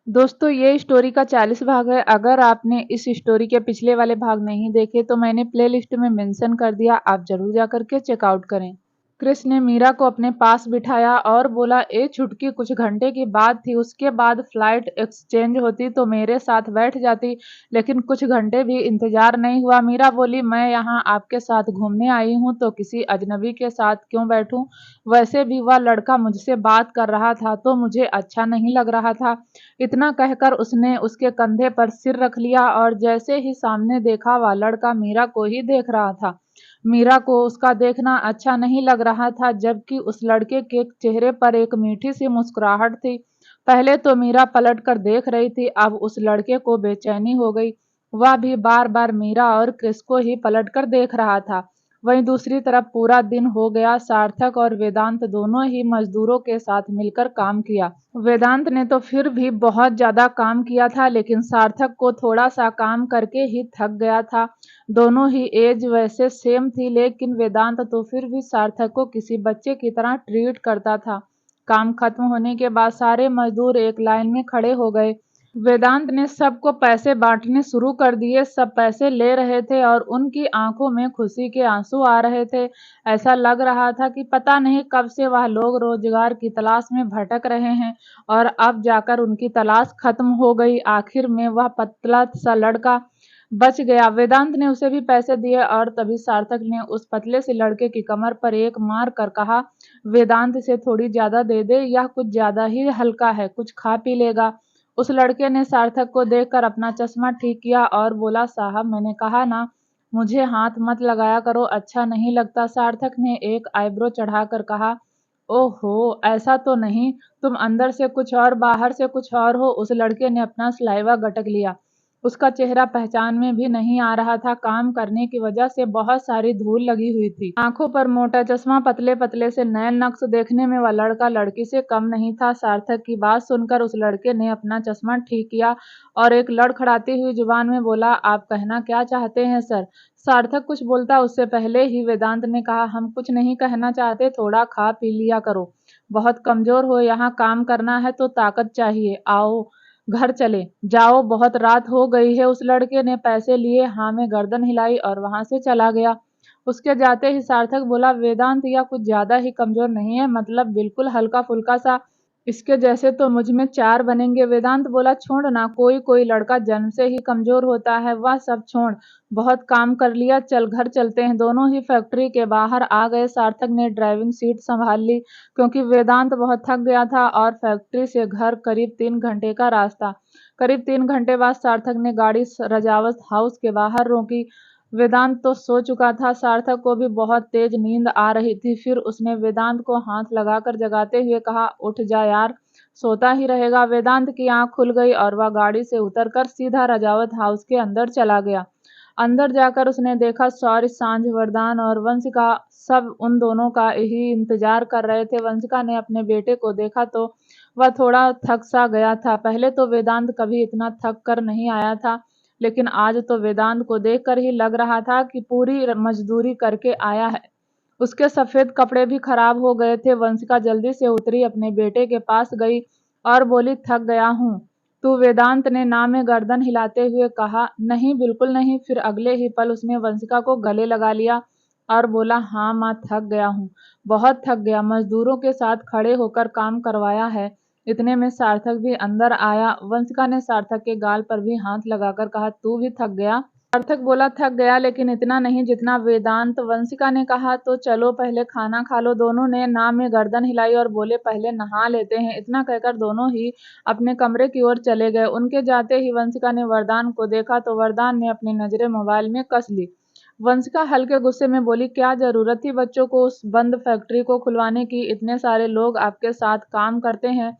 दोस्तों ये स्टोरी का 40 भाग है। अगर आपने इस स्टोरी के पिछले वाले भाग नहीं देखे तो मैंने प्लेलिस्ट में मेंशन कर दिया, आप जरूर जाकर के चेकआउट करें। क्रिस ने मीरा को अपने पास बिठाया और बोला, ए छुटकी, कुछ घंटे की बात थी, उसके बाद फ्लाइट एक्सचेंज होती तो मेरे साथ बैठ जाती, लेकिन कुछ घंटे भी इंतजार नहीं हुआ। मीरा बोली, मैं यहाँ आपके साथ घूमने आई हूँ तो किसी अजनबी के साथ क्यों बैठूं? वैसे भी वह लड़का मुझसे बात कर रहा था तो मुझे अच्छा नहीं लग रहा था। इतना कहकर उसने उसके कंधे पर सिर रख लिया और जैसे ही सामने देखा, वह लड़का मीरा को ही देख रहा था। मीरा को उसका देखना अच्छा नहीं लग रहा था, जबकि उस लड़के के चेहरे पर एक मीठी सी मुस्कुराहट थी। पहले तो मीरा पलट कर देख रही थी, अब उस लड़के को बेचैनी हो गई। वह भी बार बार मीरा और क्रिस को ही पलट कर देख रहा था। वहीं दूसरी तरफ पूरा दिन हो गया। सार्थक और वेदांत दोनों ही मजदूरों के साथ मिलकर काम किया। वेदांत ने तो फिर भी बहुत ज्यादा काम किया था, लेकिन सार्थक को थोड़ा सा काम करके ही थक गया था। दोनों ही एज वैसे सेम थी, लेकिन वेदांत तो फिर भी सार्थक को किसी बच्चे की तरह ट्रीट करता था। काम खत्म होने के बाद सारे मजदूर एक लाइन में खड़े हो गए। वेदांत ने सबको पैसे बांटने शुरू कर दिए। सब पैसे ले रहे थे और उनकी आंखों में खुशी के आंसू आ रहे थे। ऐसा लग रहा था कि पता नहीं कब से वह लोग रोजगार की तलाश में भटक रहे हैं और अब जाकर उनकी तलाश खत्म हो गई। आखिर में वह पतला सा लड़का बच गया। वेदांत ने उसे भी पैसे दिए और तभी सार्थक ने उस पतले से लड़के की कमर पर एक मार कर कहा, वेदांत से थोड़ी ज्यादा दे दे, यह कुछ ज्यादा ही हल्का है, कुछ खा पी लेगा। उस लड़के ने सार्थक को देखकर अपना चश्मा ठीक किया और बोला, साहब मैंने कहा ना, मुझे हाथ मत लगाया करो, अच्छा नहीं लगता। सार्थक ने एक आईब्रो चढ़ाकर कहा, ओहो ऐसा तो नहीं, तुम अंदर से कुछ और बाहर से कुछ और हो। उस लड़के ने अपना सलाइवा गटक लिया। उसका चेहरा पहचान में भी नहीं आ रहा था। काम करने की वजह से बहुत सारी धूल लगी हुई थी। आंखों पर मोटा चश्मा, पतले पतले से नैन नक्श, देखने में वह लड़का लड़की से कम नहीं था। सार्थक की बात सुनकर उस लड़के ने अपना चश्मा ठीक किया और एक लड़खड़ाती हुई जुबान में बोला, आप कहना क्या चाहते हैं सर? सार्थक कुछ बोलता उससे पहले ही वेदांत ने कहा, हम कुछ नहीं कहना चाहते, थोड़ा खा पी लिया करो, बहुत कमजोर हो, यहाँ काम करना है तो ताकत चाहिए, आओ घर चले जाओ, बहुत रात हो गई है। उस लड़के ने पैसे लिए, हाँ में गर्दन हिलाई और वहां से चला गया। उसके जाते ही सार्थक बोला, वेदांत या कुछ ज्यादा ही कमजोर नहीं है, मतलब बिल्कुल हल्का फुल्का सा, इसके जैसे तो मुझ में चार बनेंगे। वेदांत बोला, छोड़ ना, कोई कोई लड़का जन्म से ही कमजोर होता है, वह सब छोड़, बहुत काम कर लिया, चल घर चलते हैं। दोनों ही फैक्ट्री के बाहर आ गए। सार्थक ने ड्राइविंग सीट संभाल ली क्योंकि वेदांत बहुत थक गया था और फैक्ट्री से घर करीब 3 घंटे का रास्ता। करीब 3 घंटे बाद सार्थक ने गाड़ी रजावत हाउस के बाहर रोकी। वेदांत तो सो चुका था, सार्थक को भी बहुत तेज नींद आ रही थी। फिर उसने वेदांत को हाथ लगाकर जगाते हुए कहा, उठ जा यार, सोता ही रहेगा। वेदांत की आंख खुल गई और वह गाड़ी से उतरकर सीधा रजावत हाउस के अंदर चला गया। अंदर जाकर उसने देखा, सौर्य, सांझ, वरदान और वंशिका सब उन दोनों का ही इंतजार कर रहे थे। वंशिका ने अपने बेटे को देखा तो वह थोड़ा थक सा गया था। पहले तो वेदांत कभी इतना थक कर नहीं आया था, लेकिन आज तो वेदांत को देखकर ही लग रहा था कि पूरी मजदूरी करके आया है। उसके सफेद कपड़े भी खराब हो गए थे। वंशिका जल्दी से उतरी, अपने बेटे के पास गई और बोली, थक गया हूँ तू? वेदांत ने ना में गर्दन हिलाते हुए कहा, नहीं बिल्कुल नहीं। फिर अगले ही पल उसने वंशिका को गले लगा लिया और बोला, हाँ माँ, थक गया हूँ, बहुत थक गया, मजदूरों के साथ खड़े होकर काम करवाया है। इतने में सार्थक भी अंदर आया। वंशिका ने सार्थक के गाल पर भी हाथ लगाकर कहा, तू भी थक गया? सार्थक बोला, थक गया, लेकिन इतना नहीं जितना वेदांत। वंशिका ने कहा, तो चलो पहले खाना खा लो। दोनों ने ना में गर्दन हिलाई और बोले, पहले नहा लेते हैं। इतना कहकर दोनों ही अपने कमरे की ओर चले गए। उनके जाते ही वंशिका ने वरदान को देखा तो वरदान ने अपनी नजरें मोबाइल में कस ली। वंशिका हल्के गुस्से में बोली, क्या जरूरत थी बच्चों को उस बंद फैक्ट्री को खुलवाने की? इतने सारे लोग आपके साथ काम करते हैं,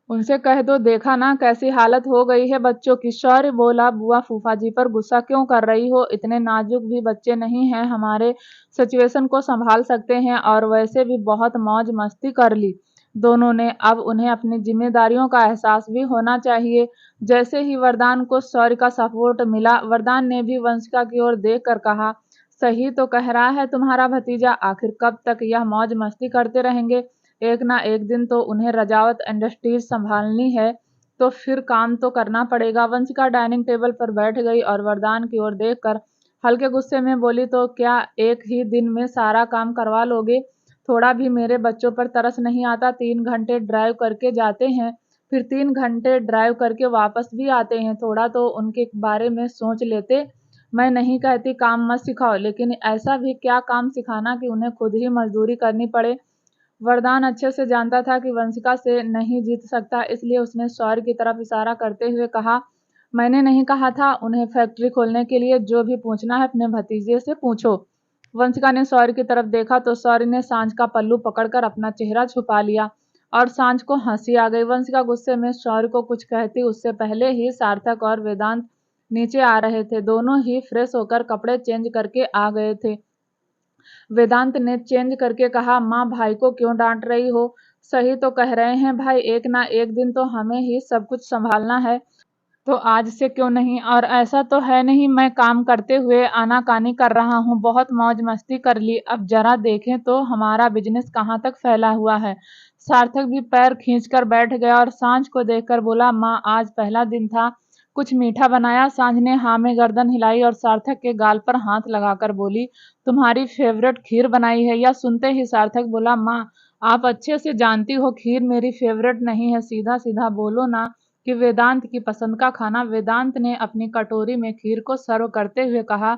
उनसे कह दो, देखा ना कैसी हालत हो गई है बच्चों की। शौर्य बोला, बुआ फूफा जी पर गुस्सा क्यों कर रही हो? इतने नाजुक भी बच्चे नहीं हैं हमारे, सिचुएशन को संभाल सकते हैं, और वैसे भी बहुत मौज मस्ती कर ली दोनों ने, अब उन्हें अपनी जिम्मेदारियों का एहसास भी होना चाहिए। जैसे ही वरदान को शौर्य का सपोर्ट मिला, वरदान ने भी वंशिका की ओर देख कर कहा, सही तो कह रहा है तुम्हारा भतीजा, आखिर कब तक यह मौज मस्ती करते रहेंगे? एक ना एक दिन तो उन्हें रजावत इंडस्ट्रीज संभालनी है। तो फिर काम तो करना पड़ेगा। वंशिका डाइनिंग टेबल पर बैठ गई और वरदान की ओर देखकर हल्के गुस्से में बोली, तो क्या एक ही दिन में सारा काम करवा लोगे? थोड़ा भी मेरे बच्चों पर तरस नहीं आता? 3 घंटे ड्राइव करके जाते हैं, फिर 3 घंटे ड्राइव करके वापस भी आते हैं। थोड़ा तो उनके बारे में सोच लेते। मैं नहीं कहती काम मत सिखाओ, लेकिन ऐसा भी क्या काम सिखाना कि उन्हें खुद ही मजदूरी करनी पड़े। वरदान अच्छे से जानता था कि वंशिका से नहीं जीत सकता, इसलिए उसने सौर्य की तरफ इशारा करते हुए कहा, मैंने नहीं कहा था उन्हें फैक्ट्री खोलने के लिए? जो भी पूछना है अपने भतीजे से पूछो। वंशिका ने सौर्य की तरफ देखा तो सौर्य ने सांझ का पल्लू पकड़कर अपना चेहरा छुपा लिया और सांझ को हंसी आ गई। वंशिका गुस्से में सौर्य को कुछ कहती उससे पहले ही सार्थक और वेदांत नीचे आ रहे थे। दोनों ही फ्रेश होकर कपड़े चेंज करके आ गए थे। वेदांत ने चेंज करके कहा, माँ भाई को क्यों डांट रही हो? सही तो कह रहे हैं भाई, एक ना एक दिन तो हमें ही सब कुछ संभालना है, तो आज से क्यों नहीं? और ऐसा तो है नहीं मैं काम करते हुए आनाकानी कर रहा हूँ, बहुत मौज मस्ती कर ली। अब जरा देखें तो हमारा बिजनेस कहाँ तक फैला हुआ है। सार्थक भी पैर खींचकर बैठ गया और सांझ को देखकर बोला, माँ आज पहला दिन था, कुछ मीठा बनाया? सांझ ने हाँ में गर्दन हिलाई और सार्थक के गाल पर हाथ लगाकर बोली, तुम्हारी फेवरेट खीर बनाई है? या सुनते ही सार्थक बोला, माँ आप अच्छे से जानती हो खीर मेरी फेवरेट नहीं है, सीधा सीधा बोलो ना कि वेदांत की पसंद का खाना। वेदांत ने अपनी कटोरी में खीर को सर्व करते हुए कहा,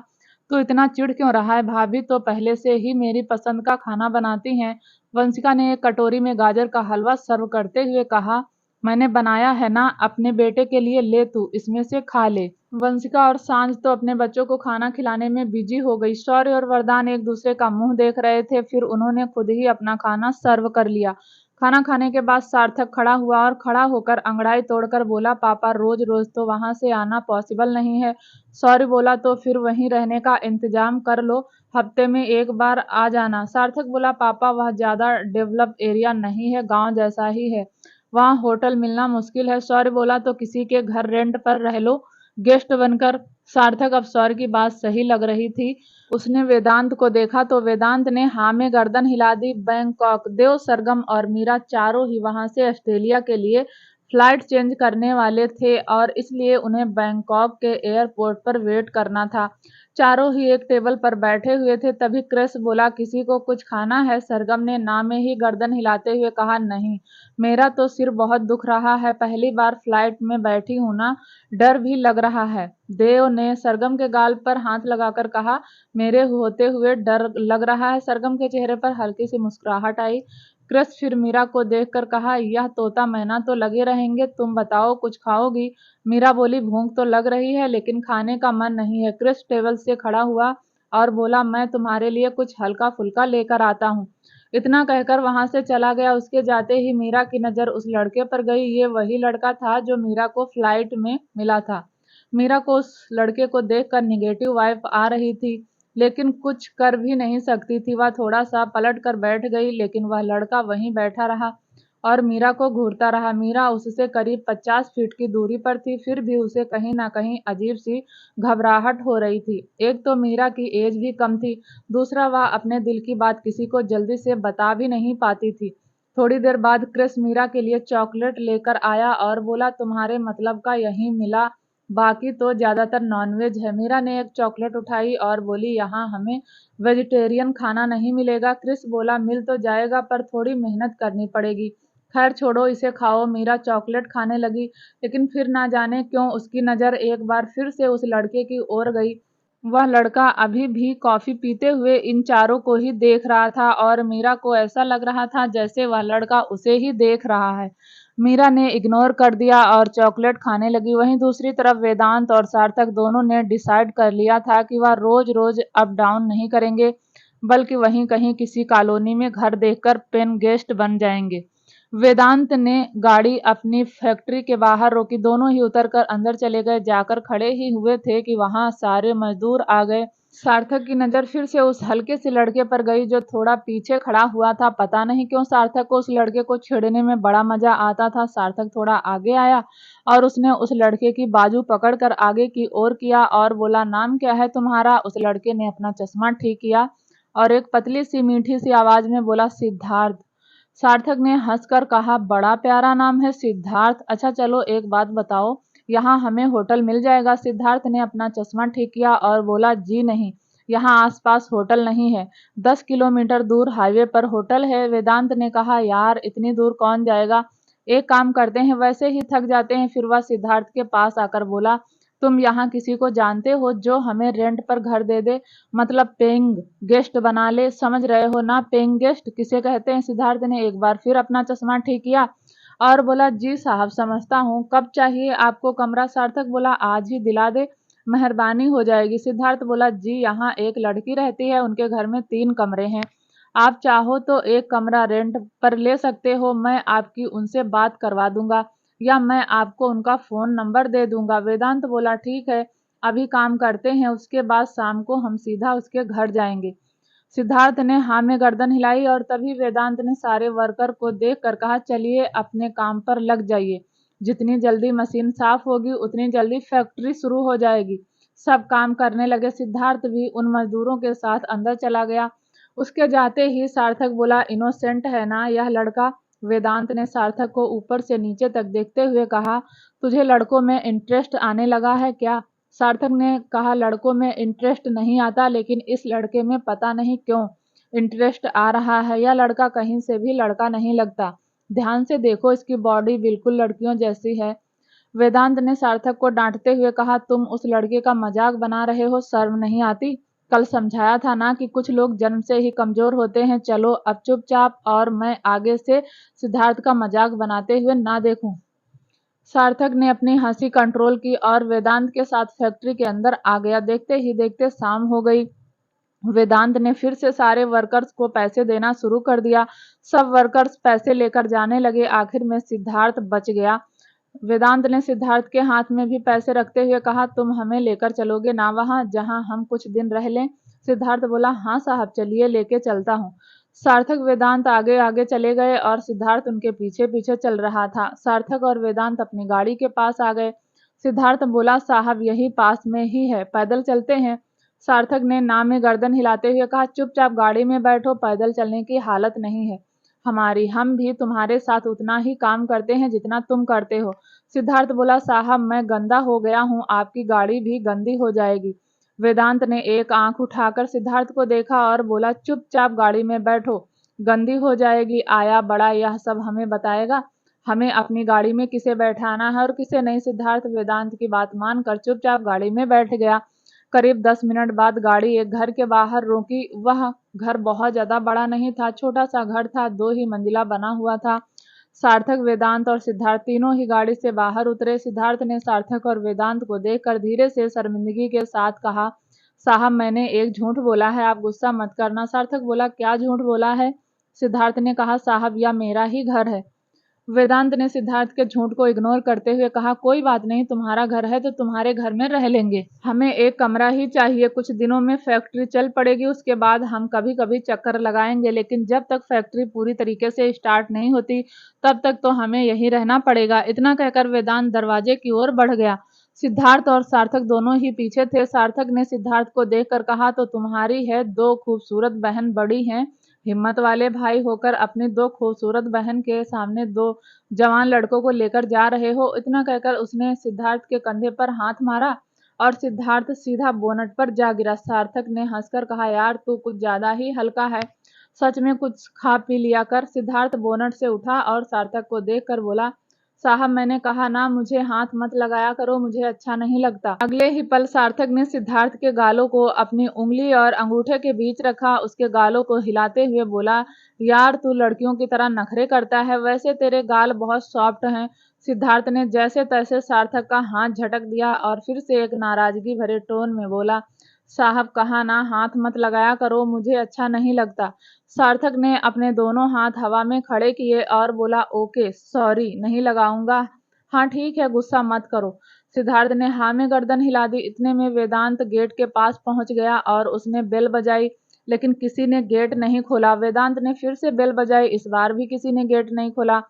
तो इतना चिढ़ क्यों रहा है? भाभी तो पहले से ही मेरी पसंद का खाना बनाती हैं। वंशिका ने एक कटोरी में गाजर का हलवा सर्व करते हुए कहा, मैंने बनाया है ना, अपने बेटे के लिए ले तू इसमें से खा ले। वंशिका और सांझ तो अपने बच्चों को खाना खिलाने में बिजी हो गई। शौर्य और वरदान एक दूसरे का मुंह देख रहे थे, फिर उन्होंने खुद ही अपना खाना सर्व कर लिया। खाना खाने के बाद सार्थक खड़ा हुआ और खड़ा होकर अंगड़ाई तोड़कर बोला, पापा रोज रोज तो वहां से आना पॉसिबल नहीं है। शौर्य बोला, तो फिर वहीं रहने का इंतजाम कर लो, हफ्ते में एक बार आ जाना। सार्थक बोला, पापा वह ज्यादा डेवलप एरिया नहीं है, गांव जैसा ही है, वहाँ होटल मिलना मुश्किल है। शौर्य बोला, तो किसी के घर रेंट पर रह लो गेस्ट बनकर। सार्थक अब शौर्य की बात सही लग रही थी। उसने वेदांत को देखा तो वेदांत ने हाँ में गर्दन हिला दी। बैंकॉक, देव, सरगम और मीरा चारों ही वहां से ऑस्ट्रेलिया के लिए फ्लाइट चेंज करने वाले थे और इसलिए उन्हें बैंकॉक के एयरपोर्ट पर वेट करना था। चारों ही एक टेबल पर बैठे हुए थे। तभी क्रिस बोला, किसी को कुछ खाना है? सरगम ने ना में ही गर्दन हिलाते हुए कहा, नहीं, मेरा तो सिर बहुत दुख रहा है, पहली बार फ्लाइट में बैठी हूं ना, डर भी लग रहा है। देव ने सरगम के गाल पर हाथ लगाकर कहा, मेरे होते हुए डर लग रहा है? सरगम के चेहरे पर हल्की सी मुस्कुराहट आई। क्रिस फिर मीरा को देखकर कहा, यह तोता मैना तो लगे रहेंगे, तुम बताओ कुछ खाओगी? मीरा बोली, भूख तो लग रही है लेकिन खाने का मन नहीं है। क्रिस टेबल से खड़ा हुआ और बोला, मैं तुम्हारे लिए कुछ हल्का फुल्का लेकर आता हूँ। इतना कहकर वहां से चला गया। उसके जाते ही मीरा की नजर उस लड़के पर गई। ये वही लड़का था जो मीरा को फ्लाइट में मिला था। मीरा को उस लड़के को देखकर निगेटिव वाइब आ रही थी, लेकिन कुछ कर भी नहीं सकती थी। वह थोड़ा सा पलट कर बैठ गई, लेकिन वह लड़का वहीं बैठा रहा और मीरा को घूरता रहा। मीरा उससे करीब 50 फीट की दूरी पर थी, फिर भी उसे कहीं ना कहीं अजीब सी घबराहट हो रही थी। एक तो मीरा की एज भी कम थी, दूसरा वह अपने दिल की बात किसी को जल्दी से बता भी नहीं पाती थी। थोड़ी देर बाद क्रिस मीरा के लिए चॉकलेट लेकर आया और बोला, तुम्हारे मतलब का यही मिला, बाकी तो ज्यादातर नॉनवेज है। मीरा ने एक चॉकलेट उठाई और बोली, यहाँ हमें वेजिटेरियन खाना नहीं मिलेगा। क्रिस बोला, मिल तो जाएगा पर थोड़ी मेहनत करनी पड़ेगी। खैर छोड़ो, इसे खाओ। मीरा चॉकलेट खाने लगी, लेकिन फिर ना जाने क्यों उसकी नजर एक बार फिर से उस लड़के की ओर गई। वह लड़का अभी भी कॉफी पीते हुए इन चारों को ही देख रहा था और मीरा को ऐसा लग रहा था जैसे वह लड़का उसे ही देख रहा है। मीरा ने इग्नोर कर दिया और चॉकलेट खाने लगी। वहीं दूसरी तरफ वेदांत और सार्थक दोनों ने डिसाइड कर लिया था कि वह रोज रोज अप डाउन नहीं करेंगे, बल्कि वहीं कहीं किसी कॉलोनी में घर देखकर पेन गेस्ट बन जाएंगे। वेदांत ने गाड़ी अपनी फैक्ट्री के बाहर रोकी। दोनों ही उतरकर अंदर चले गए। जाकर खड़े ही हुए थे कि वहां सारे मजदूर आ गए। सार्थक की नजर फिर से उस हल्के से लड़के पर गई जो थोड़ा पीछे खड़ा हुआ था। पता नहीं क्यों सार्थक को उस लड़के को छेड़ने में बड़ा मजा आता था। सार्थक थोड़ा आगे आया और उसने उस लड़के की बाजू पकड़कर आगे की ओर किया और बोला, नाम क्या है तुम्हारा? उस लड़के ने अपना चश्मा ठीक किया और एक पतली सी मीठी सी आवाज में बोला, सिद्धार्थ। सार्थक ने हंसकर कहा, बड़ा प्यारा नाम है सिद्धार्थ। अच्छा चलो एक बात बताओ, यहाँ हमें होटल मिल जाएगा? सिद्धार्थ ने अपना चश्मा ठीक किया और बोला, जी नहीं, यहाँ आसपास होटल नहीं है। 10 किलोमीटर दूर हाईवे पर होटल है। वेदांत ने कहा, यार इतनी दूर कौन जाएगा? एक काम करते हैं, वैसे ही थक जाते हैं। फिर वह सिद्धार्थ के पास आकर बोला, तुम यहाँ किसी को जानते हो जो हमें रेंट पर घर दे दे, मतलब पेइंग गेस्ट बना ले? समझ रहे हो ना पेइंग गेस्ट किसे कहते हैं? सिद्धार्थ ने एक बार फिर अपना चश्मा ठीक किया और बोला, जी साहब समझता हूँ। कब चाहिए आपको कमरा? सार्थक बोला, आज ही दिला दे, मेहरबानी हो जाएगी। सिद्धार्थ बोला, जी यहाँ एक लड़की रहती है, उनके घर में 3 कमरे हैं। आप चाहो तो एक कमरा रेंट पर ले सकते हो। मैं आपकी उनसे बात करवा दूंगा या मैं आपको उनका फोन नंबर दे दूंगा। वेदांत बोला, ठीक है, अभी काम करते हैं, उसके बाद शाम को हम सीधा उसके घर जाएंगे। सिद्धार्थ ने हाँ में गर्दन हिलाई और तभी वेदांत ने सारे वर्कर को देखकर कहा, चलिए अपने काम पर लग जाइए। जितनी जल्दी मशीन साफ होगी उतनी जल्दी फैक्ट्री शुरू हो जाएगी। सब काम करने लगे। सिद्धार्थ भी उन मजदूरों के साथ अंदर चला गया। उसके जाते ही सार्थक बोला, इनोसेंट है ना यह लड़का? वेदांत ने सार्थक को ऊपर से नीचे तक देखते हुए कहा, तुझे लड़कों में इंटरेस्ट आने लगा है क्या? सार्थक ने कहा, लड़कों में इंटरेस्ट नहीं आता, लेकिन इस लड़के में पता नहीं क्यों इंटरेस्ट आ रहा है। यह लड़का कहीं से भी लड़का नहीं लगता। ध्यान से देखो, इसकी बॉडी बिल्कुल लड़कियों जैसी है। वेदांत ने सार्थक को डांटते हुए कहा, तुम उस लड़के का मजाक बना रहे हो, शर्म नहीं आती? कल समझाया था ना कि कुछ लोग जन्म से ही कमजोर होते हैं। चलो अब चुपचाप, और मैं आगे से सिद्धार्थ का मजाक बनाते हुए ना देखूं। सार्थक ने अपनी हंसी कंट्रोल की और वेदांत के साथ फैक्ट्री के अंदर आ गया। देखते ही देखते शाम हो गई। वेदांत ने फिर से सारे वर्कर्स को पैसे देना शुरू कर दिया। सब वर्कर्स पैसे लेकर जाने लगे। आखिर में सिद्धार्थ बच गया। वेदांत ने सिद्धार्थ के हाथ में भी पैसे रखते हुए कहा, तुम हमें लेकर चलोगे ना वहां जहां हम कुछ दिन रह लें? सिद्धार्थ बोला, हाँ साहब, चलिए लेके चलता हूँ। सार्थक वेदांत आगे आगे चले गए और सिद्धार्थ उनके पीछे पीछे चल रहा था। सार्थक और वेदांत अपनी गाड़ी के पास आ गए। सिद्धार्थ बोला, साहब यही पास में ही है, पैदल चलते हैं? सार्थक ने ना में गर्दन हिलाते हुए कहा, चुपचाप गाड़ी में बैठो, पैदल चलने की हालत नहीं है हमारी। हम भी तुम्हारे साथ उतना ही काम करते हैं जितना तुम करते हो। सिद्धार्थ बोला, साहब मैं गंदा हो गया हूँ, आपकी गाड़ी भी गंदी हो जाएगी। वेदांत ने एक आंख उठाकर सिद्धार्थ को देखा और बोला, चुपचाप गाड़ी में बैठो, गंदी हो जाएगी। आया बड़ा यह सब हमें बताएगा, हमें अपनी गाड़ी में किसे बैठाना है और किसे नहीं। सिद्धार्थ वेदांत की बात मानकर चुपचाप गाड़ी में बैठ गया। करीब 10 मिनट बाद गाड़ी एक घर के बाहर रुकी। वह घर बहुत ज्यादा बड़ा नहीं था, छोटा सा घर था, 2 ही मंजिला बना हुआ था। सार्थक, वेदांत और सिद्धार्थ तीनों ही गाड़ी से बाहर उतरे। सिद्धार्थ ने सार्थक और वेदांत को देखकर धीरे से शर्मिंदगी के साथ कहा, साहब मैंने एक झूठ बोला है, आप गुस्सा मत करना। सार्थक बोला, क्या झूठ बोला है? सिद्धार्थ ने कहा, साहब यह मेरा ही घर है। वेदांत ने सिद्धार्थ के झूठ को इग्नोर करते हुए कहा, कोई बात नहीं, तुम्हारा घर है तो तुम्हारे घर में रह लेंगे, हमें एक कमरा ही चाहिए। कुछ दिनों में फैक्ट्री चल पड़ेगी, उसके बाद हम कभी कभी चक्कर लगाएंगे, लेकिन जब तक फैक्ट्री पूरी तरीके से स्टार्ट नहीं होती तब तक तो हमें यहीं रहना पड़ेगा। इतना कहकर वेदांत दरवाजे की ओर बढ़ गया। सिद्धार्थ और सार्थक दोनों ही पीछे थे। सार्थक ने सिद्धार्थ को देखकर कहा, तो तुम्हारी है 2 खूबसूरत बहन बड़ी हैं, हिम्मत वाले भाई होकर अपनी 2 खूबसूरत बहन के सामने 2 जवान लड़कों को लेकर जा रहे हो। इतना कहकर उसने सिद्धार्थ के कंधे पर हाथ मारा और सिद्धार्थ सीधा बोनट पर जा गिरा। सार्थक ने हंसकर कहा, यार तू कुछ ज्यादा ही हल्का है, सच में कुछ खा पी लिया कर। सिद्धार्थ बोनट से उठा और सार्थक को देखकर बोला, साहब मैंने कहा ना, मुझे हाथ मत लगाया करो, मुझे अच्छा नहीं लगता। अगले ही पल सार्थक ने सिद्धार्थ के गालों को अपनी उंगली और अंगूठे के बीच रखा। उसके गालों को हिलाते हुए बोला, यार तू लड़कियों की तरह नखरे करता है, वैसे तेरे गाल बहुत सॉफ्ट हैं। सिद्धार्थ ने जैसे तैसे सार्थक का हाथ झटक दिया और फिर से एक नाराजगी भरे टोन में बोला, साहब कहा ना हाथ मत लगाया करो, मुझे अच्छा नहीं लगता। सार्थक ने अपने दोनों हाथ हवा में खड़े किए और बोला, ओके सॉरी, नहीं लगाऊंगा। हाँ ठीक है, गुस्सा मत करो। सिद्धार्थ ने हाँ में गर्दन हिला दी। इतने में वेदांत गेट के पास पहुंच गया और उसने बेल बजाई, लेकिन किसी ने गेट नहीं खोला। वेदांत ने फिर से बेल बजाई, इस बार भी किसी ने गेट नहीं खोला।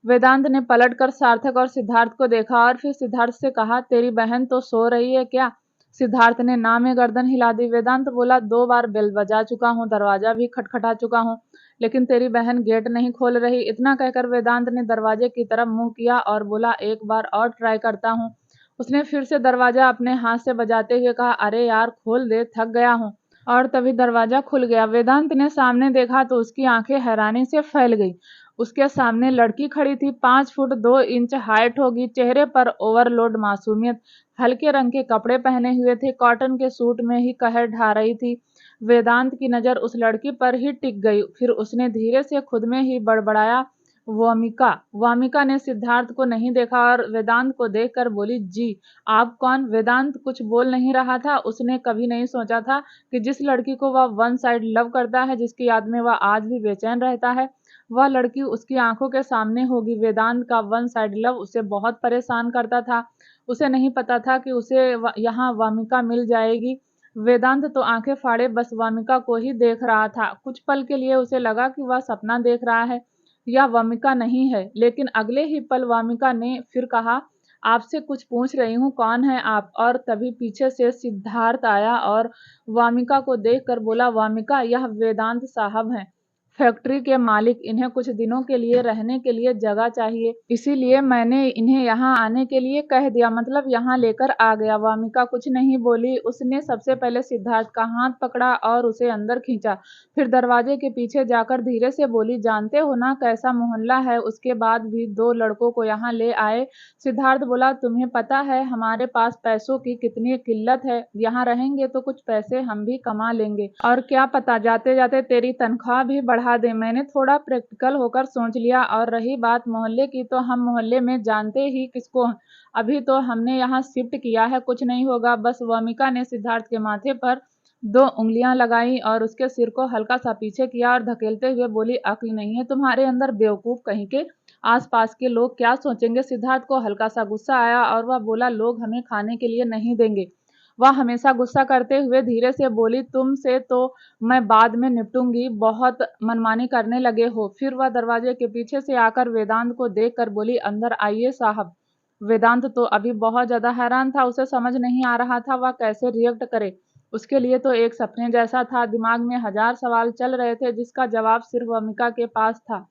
वेदांत ने पलटकर सार्थक और सिद्धार्थ को देखा और फिर सिद्धार्थ से कहा, तेरी बहन तो सो रही है क्या? सिद्धार्थ ने ना में गर्दन हिला दी। वेदांत बोला, 2 बार बेल बजा चुका हूँ, दरवाजा भी खटखटा चुका हूँ, लेकिन तेरी बहन गेट नहीं खोल रही। इतना कहकर वेदांत ने दरवाजे की तरफ मुंह किया और बोला, एक बार और ट्राई करता हूँ। उसने फिर से दरवाजा अपने हाथ से बजाते हुए कहा, अरे यार खोल दे, थक गया हूँ। और तभी दरवाजा खुल गया। वेदांत ने सामने देखा तो उसकी आंखें हैरानी से फैल गई। उसके सामने लड़की खड़ी थी, 5 फुट 2 इंच हाइट होगी, चेहरे पर ओवरलोड मासूमियत, हल्के रंग के कपड़े पहने हुए थे, कॉटन के सूट में ही कहर ढा रही थी। वेदांत की नजर उस लड़की पर ही टिक गई। फिर उसने धीरे से खुद में ही बड़बड़ाया, वामिका। वामिका ने सिद्धार्थ को नहीं देखा और वेदांत को देखकर बोली, जी आप कौन? वेदांत कुछ बोल नहीं रहा था। उसने कभी नहीं सोचा था कि जिस लड़की को वह वन साइड लव करता है, जिसकी याद में वह आज भी बेचैन रहता है, वह लड़की उसकी आंखों के सामने होगी। वेदांत का वन साइड लव उसे बहुत परेशान करता था। उसे नहीं पता था कि उसे यहाँ वामिका मिल जाएगी। वेदांत तो आंखें फाड़े बस वामिका को ही देख रहा था। कुछ पल के लिए उसे लगा कि वह सपना देख रहा है या वामिका नहीं है, लेकिन अगले ही पल वामिका ने फिर कहा, आपसे कुछ पूछ रही हूँ, कौन है आप? और तभी पीछे से सिद्धार्थ आया और वामिका को देखकर बोला, वामिका, यह वेदांत साहब हैं, फैक्ट्री के मालिक। इन्हें कुछ दिनों के लिए रहने के लिए जगह चाहिए, इसीलिए मैंने इन्हें यहाँ आने के लिए कह दिया, मतलब यहाँ लेकर आ गया। वामिका कुछ नहीं बोली। उसने सबसे पहले सिद्धार्थ का हाथ पकड़ा और उसे अंदर खींचा। फिर दरवाजे के पीछे जाकर धीरे से बोली, जानते हो ना कैसा मोहल्ला है? उसके बाद भी 2 लड़कों को यहाँ ले आए। सिद्धार्थ बोला, तुम्हें पता है हमारे पास पैसों की कितनी किल्लत है। यहाँ रहेंगे तो कुछ पैसे हम भी कमा लेंगे, और क्या पता जाते जाते तेरी तनख्वाह भी बढ़ा दे। मैंने थोड़ा प्रैक्टिकल होकर सोच लिया, और रही बात मोहल्ले की, तो हम मोहल्ले में जानते ही किसको हैं। अभी तो हमने यहाँ शिफ्ट किया है, कुछ नहीं होगा। बस वामिका ने सिद्धार्थ के माथे पर 2 उंगलियां लगाई और उसके सिर को हल्का सा पीछे किया और धकेलते हुए बोली, अक्ल नहीं है तुम्हारे अंदर, बेवकूफ कहीं के। आसपास के लोग क्या सोचेंगे? सिद्धार्थ को हल्का सा गुस्सा आया और वह बोला, लोग हमें खाने के लिए नहीं देंगे। वह हमेशा गुस्सा करते हुए धीरे से बोली, तुमसे तो मैं बाद में निपटूंगी, बहुत मनमानी करने लगे हो। फिर वह दरवाजे के पीछे से आकर वेदांत को देखकर बोली, अंदर आइए साहब। वेदांत तो अभी बहुत ज्यादा हैरान था। उसे समझ नहीं आ रहा था वह कैसे रिएक्ट करे। उसके लिए तो एक सपने जैसा था। दिमाग में हजार सवाल चल रहे थे, जिसका जवाब सिर्फ वामिका के पास था।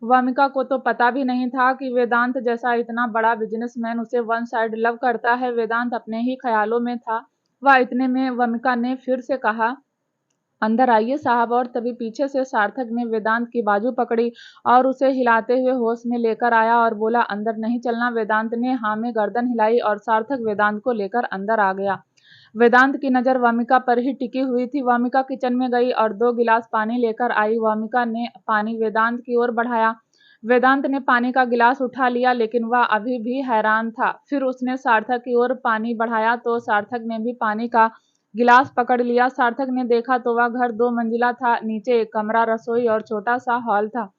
वामिका को तो पता भी नहीं था कि वेदांत जैसा इतना बड़ा बिजनेसमैन उसे वन साइड लव करता है। वेदांत अपने ही ख्यालों में था। वह इतने में वामिका ने फिर से कहा, अंदर आइए साहब। और तभी पीछे से सार्थक ने वेदांत की बाजू पकड़ी और उसे हिलाते हुए होश में लेकर आया और बोला, अंदर नहीं चलना। वेदांत ने हाँ में गर्दन हिलाई और सार्थक वेदांत को लेकर अंदर आ गया। वेदांत की नजर वामिका पर ही टिकी हुई थी। वामिका किचन में गई और 2 गिलास पानी लेकर आई। वामिका ने पानी वेदांत की ओर बढ़ाया। वेदांत ने पानी का गिलास उठा लिया, लेकिन वह अभी भी हैरान था। फिर उसने सार्थक की ओर पानी बढ़ाया तो सार्थक ने भी पानी का गिलास पकड़ लिया। सार्थक ने देखा तो वह घर 2 मंजिला था। नीचे एक कमरा, रसोई और छोटा सा हॉल था,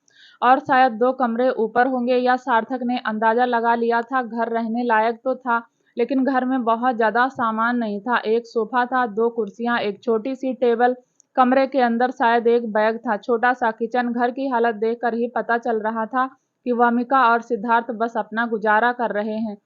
और शायद 2 कमरे ऊपर होंगे, या सार्थक ने अंदाजा लगा लिया था। घर रहने लायक तो था, लेकिन घर में बहुत ज्यादा सामान नहीं था। एक सोफा था, 2 कुर्सियां, एक छोटी सी टेबल। कमरे के अंदर शायद एक बैग था। छोटा सा किचन। घर की हालत देखकर ही पता चल रहा था कि वामिका और सिद्धार्थ बस अपना गुजारा कर रहे हैं।